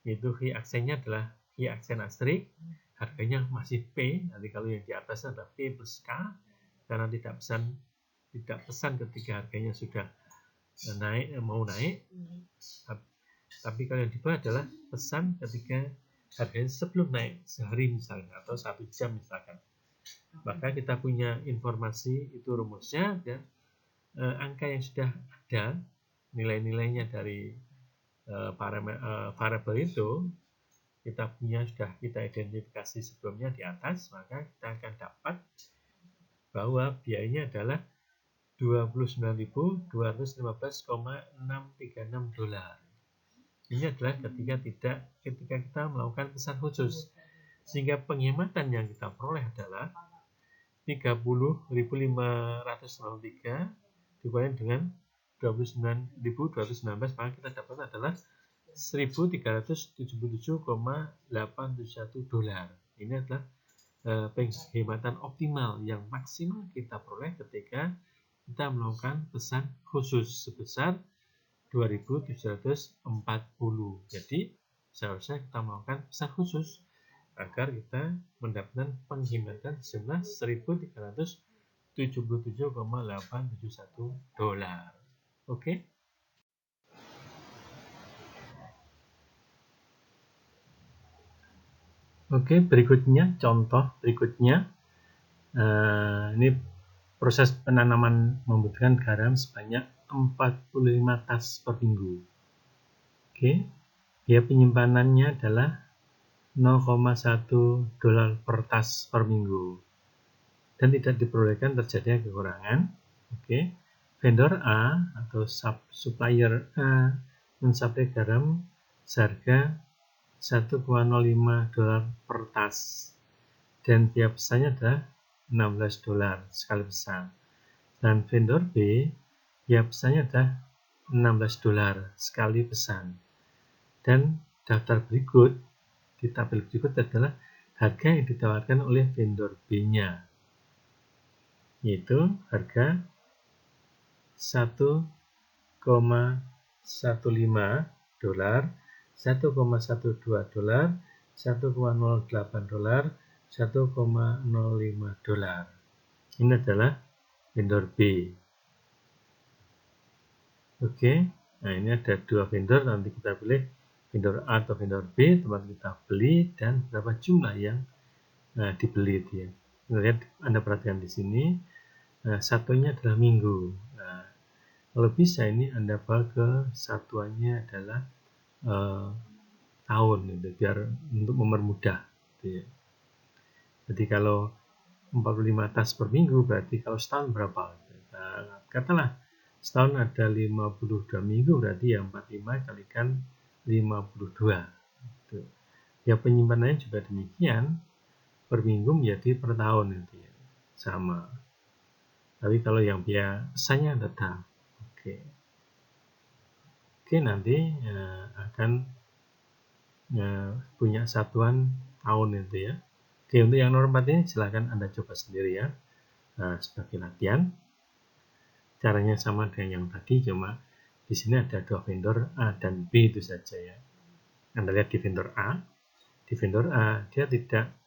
yaitu Hi aksennya adalah Hi aksen asterisk, harganya masih P. Nanti kalau yang di atasnya adalah P plus K, karena tidak pesan ketika harganya sudah mau naik. Tapi kalau yang di bawah adalah pesan ketika harganya sebelum naik, sehari misalnya atau 1 jam misalkan. Maka kita punya informasi itu rumusnya dan angka yang sudah ada, nilai-nilainya dari variabel itu sudah kita identifikasi sebelumnya di atas, maka kita akan dapat bahwa biayanya adalah $29.215,636. Ini adalah ketika kita melakukan pesan khusus, sehingga penghematan yang kita peroleh adalah 30.593 dibanding dengan 29.219, maka kita dapat adalah $1.377,871. Ini adalah penghematan optimal yang maksimal kita peroleh ketika kita melakukan pesan khusus sebesar 2.740. Jadi seharusnya kita melakukan pesan khusus agar kita mendapatkan penghematan jumlah $1.377,871. Oke. Oke, berikutnya contoh berikutnya. Ini proses penanaman membutuhkan garam sebanyak 45 tas per minggu. Oke, biaya penyimpanannya adalah $0,1 per tas per minggu dan tidak diperbolehkan terjadinya kekurangan. Oke, vendor A atau supplier A mensuplai garam seharga $1,05 per tas dan biaya pesannya adalah $16 sekali pesan. Dan vendor B biaya pesannya adalah $16 sekali pesan. Dan daftar berikut di tabel berikut adalah harga yang ditawarkan oleh vendor B-nya, yaitu harga $1,15, $1,12, $1,08, $1,05. Ini adalah vendor B. Oke, nah ini ada dua vendor, nanti kita pilih vendor A atau vendor B, tempat kita beli dan berapa jumlah yang dibeli dia. Lihat, Anda perhatikan di sini, satunya adalah minggu. Nah, kalau bisa ini Anda bawa ke satuannya adalah tahun, gitu, biar untuk mempermudah. Gitu ya. Jadi kalau 45 tas per minggu berarti kalau setahun berapa? Nah, katalah setahun ada 52 minggu, berarti yang 45 kalikan 52. Gitu. Ya penyimpanannya juga demikian, per minggu menjadi per tahun, gitu ya. Sama. Tapi kalau yang biaya pesannya tetap. Oke. mungkin nanti akan punya satuan tahun itu ya. Oke, untuk yang nomor 4 ini silahkan Anda coba sendiri ya, sebagai latihan. Caranya sama dengan yang tadi, cuma di sini ada dua vendor A dan B itu saja ya. Anda lihat di vendor A dia tidak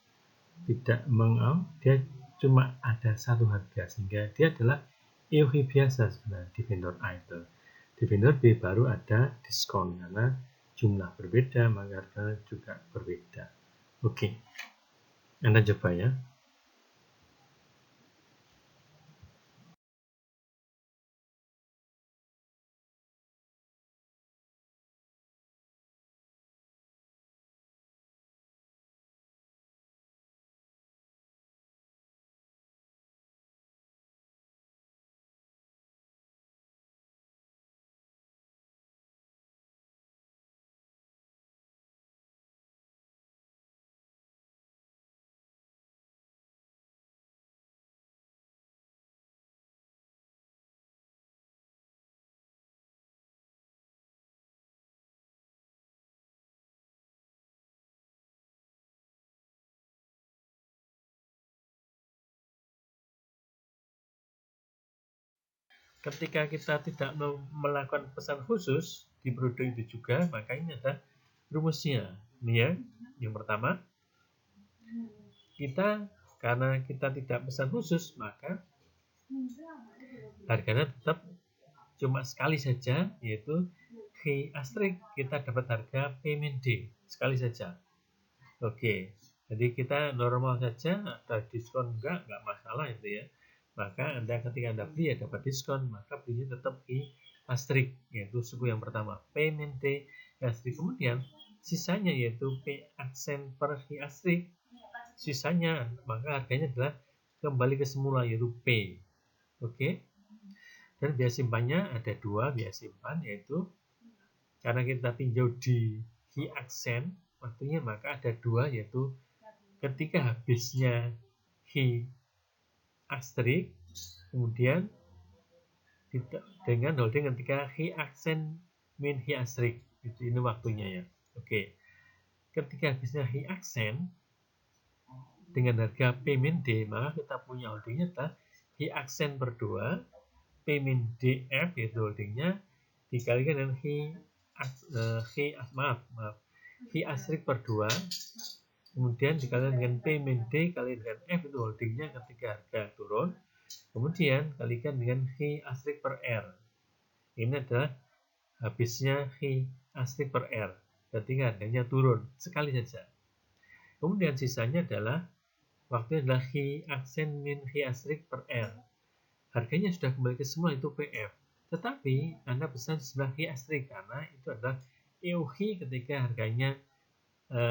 dia cuma ada satu harga, sehingga dia adalah EOH biasa sebenarnya di vendor A itu. Di vendor B baru ada diskon, karena jumlah berbeda maka harga juga berbeda. Oke, Anda coba ya. Ketika kita tidak melakukan pesan khusus di produk itu juga, maka ini ada rumusnya. Ini ya, yang pertama, karena kita tidak pesan khusus, maka harganya tetap cuma sekali saja, yaitu H asterisk, kita dapat harga payment D sekali saja. Oke, jadi kita normal saja, ada diskon enggak masalah itu ya. Maka ketika Anda beli ya dapat diskon, maka belinya tetap H asterisk, yaitu suku yang pertama payment D asterisk. Kemudian sisanya yaitu P aksen per H asterisk, sisanya maka harganya adalah kembali ke semula, yaitu P. Oke. Dan biaya simpannya ada dua biaya simpan, yaitu karena kita tinjau di H aksen waktunya, maka ada dua, yaitu ketika habisnya H asterisk, kemudian dengan holding ketika H aksen min H asterisk, ini waktunya ya. Oke, ketika habisnya H aksen dengan harga P min D, maka kita punya holdingnya adalah H aksen per 2 P min DF, yaitu holdingnya, dikalikan dengan H asterisk per 2, kemudian dikalikan dengan P min D kali dengan F, itu holdingnya ketika harga turun, kemudian kalikan dengan H asterisk per R. Ini adalah habisnya H asterisk per R ketika harganya turun sekali saja. Kemudian sisanya adalah waktunya adalah H aksen min H asterisk per R. Harganya sudah kembali ke semula, itu PF. Tetapi Anda pesan sebelah H asterisk karena itu adalah EOH ketika harganya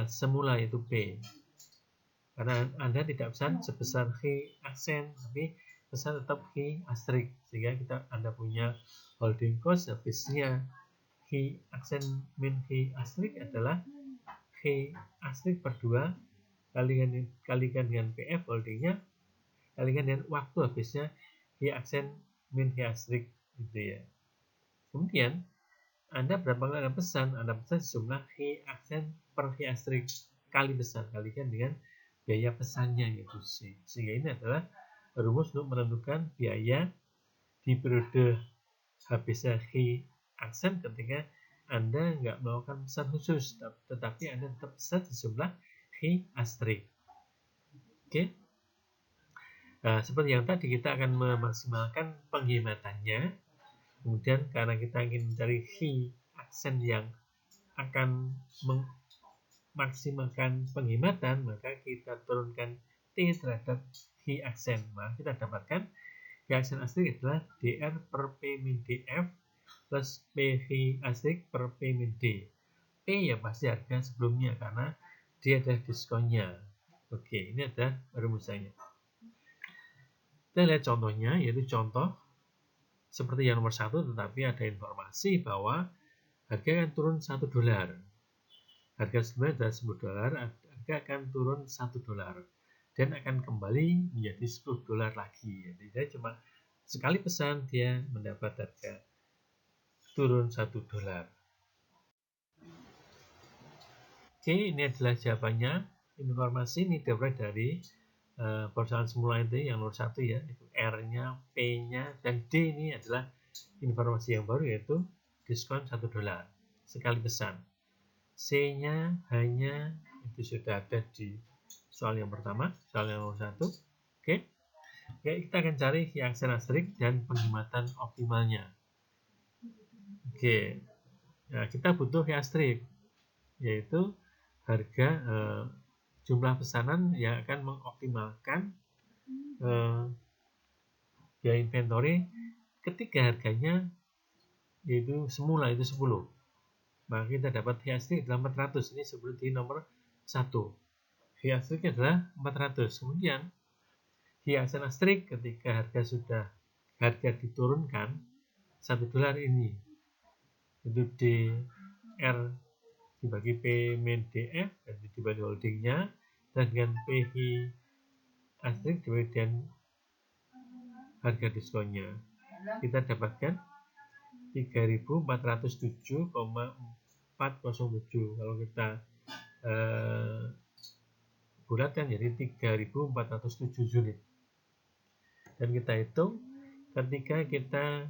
semula, itu P. Karena Anda tidak pesan sebesar H aksen, tapi pesan tetap H asterisk, sehingga Anda punya holding cost habisnya H aksen min H asterisk adalah H asterisk per 2 kalikan dengan PF holdingnya kalikan dengan waktu habisnya H aksen min H asterisk, gitu ya. Kemudian Anda berapa kali Anda pesan sejumlah H aksen per H asterisk kali pesan, kalikan dengan biaya pesannya, yaitu C. Sehingga ini adalah rumus untuk menentukan biaya di periode habisnya H aksen ketika Anda nggak melakukan pesan khusus, tetapi Anda tetap pesan sejumlah H asterisk. Oke. Nah, seperti yang tadi, kita akan memaksimalkan penghematannya. Kemudian karena kita ingin mencari H aksen yang akan memaksimalkan penghematan, maka kita turunkan T terhadap H aksen. Maka kita dapatkan H aksen asterisk adalah DR per P min DF plus PH asterisk per P min D. P ya pasti harga sebelumnya karena dia ada diskonnya. Oke, ini ada rumusannya. Kita lihat contohnya, yaitu contoh seperti yang nomor 1, tetapi ada informasi bahwa harga akan turun $1. Harga sebenarnya adalah $10, harga akan turun $1 dan akan kembali menjadi $10 lagi. Jadi dia cuma sekali pesan dia mendapat harga turun $1. Oke, ini adalah jawabannya. Informasi ini diperoleh dari perusahaan semula itu yang nomor 1 ya, itu R-nya, P-nya, dan D ini adalah informasi yang baru yaitu diskon $1 sekali pesan. C-nya, H-nya itu sudah ada di soal yang pertama, soal yang nomor 1. Oke. Oke, kita akan cari aksen asterik dan penghematan optimalnya. Oke. Nah, kita butuh asterik yaitu harga jumlah pesanan yang akan mengoptimalkan biaya inventory ketika harganya yaitu semula itu 10. Maka kita dapat asterik adalah 400. Ini seperti nomor 1. Asteriknya adalah 400. Kemudian aksen asterik ketika harga diturunkan $1 ini itu DR dibagi P min DF dan dibagi holdingnya, dan dengan PI asterik dibagi dengan harga diskonnya kita dapatkan 3.407,407. Kalau kita bulatkan jadi 3.407 unit, dan kita hitung ketika kita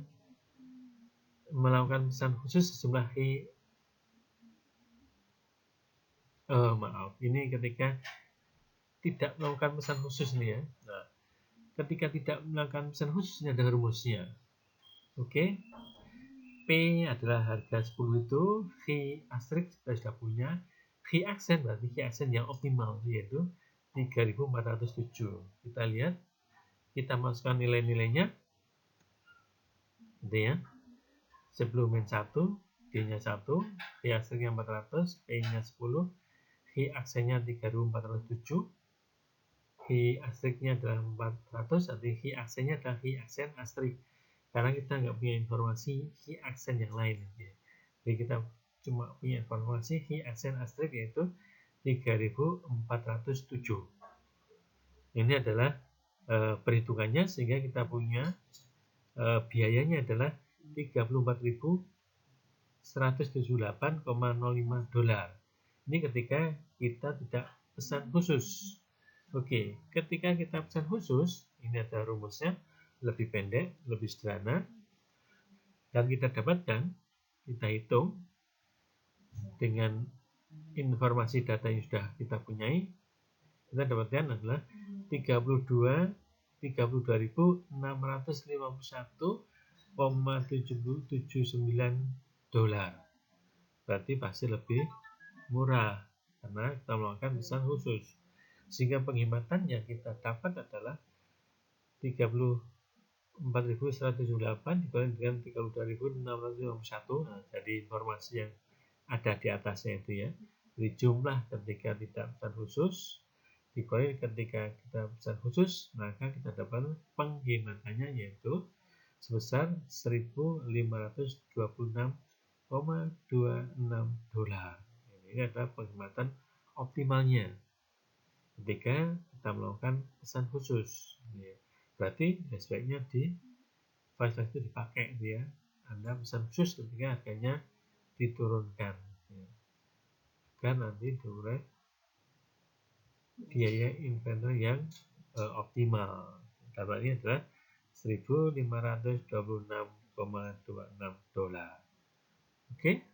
melakukan pesan khusus sejumlah ini ketika tidak melakukan pesan khusus nih ya. Nah, ketika tidak melakukan pesan khusus ini ada rumusnya. Oke. P adalah harga 10 itu, asterik kita sudah punya, aksen berarti aksen yang optimal yaitu 3.407. Kita lihat, kita masukkan nilai-nilainya gitu ya. 10 min 1, D-nya 1, asteriknya 400, P-nya 10, aksennya 3.407, asteriknya adalah 400, artinya aksennya adalah aksen asterik. Karena kita nggak punya informasi aksen yang lain. Jadi kita cuma punya informasi aksen asterik yaitu 3.407. Ini adalah perhitungannya sehingga kita punya biayanya adalah $34.178,05. Ini ketika kita tidak pesan khusus. Oke, ketika kita pesan khusus, ini ada rumusnya, lebih pendek, lebih sederhana, dan kita dapatkan, kita hitung dengan informasi data yang sudah kita punyai, kita dapatkan adalah 32.651,779 berarti pasti lebih murah karena kita melakukan pesan khusus, sehingga penghematan yang kita dapat adalah 34.178 dibanding dengan 32.651. Nah, jadi informasi yang ada di atasnya itu ya. Jadi jumlah ketika tidak pesan khusus dikurangi ketika kita pesan khusus, maka kita dapat penghematannya yaitu sebesar $1.526,26. Ini adalah penghematan optimalnya ketika kita melakukan pesan khusus. Berarti sebaiknya di flash itu dipakai ya. Anda pesan khusus ketika harganya diturunkan agar nanti diperoleh biaya inventory yang optimal. Dapatnya adalah $1.526,26. Oke.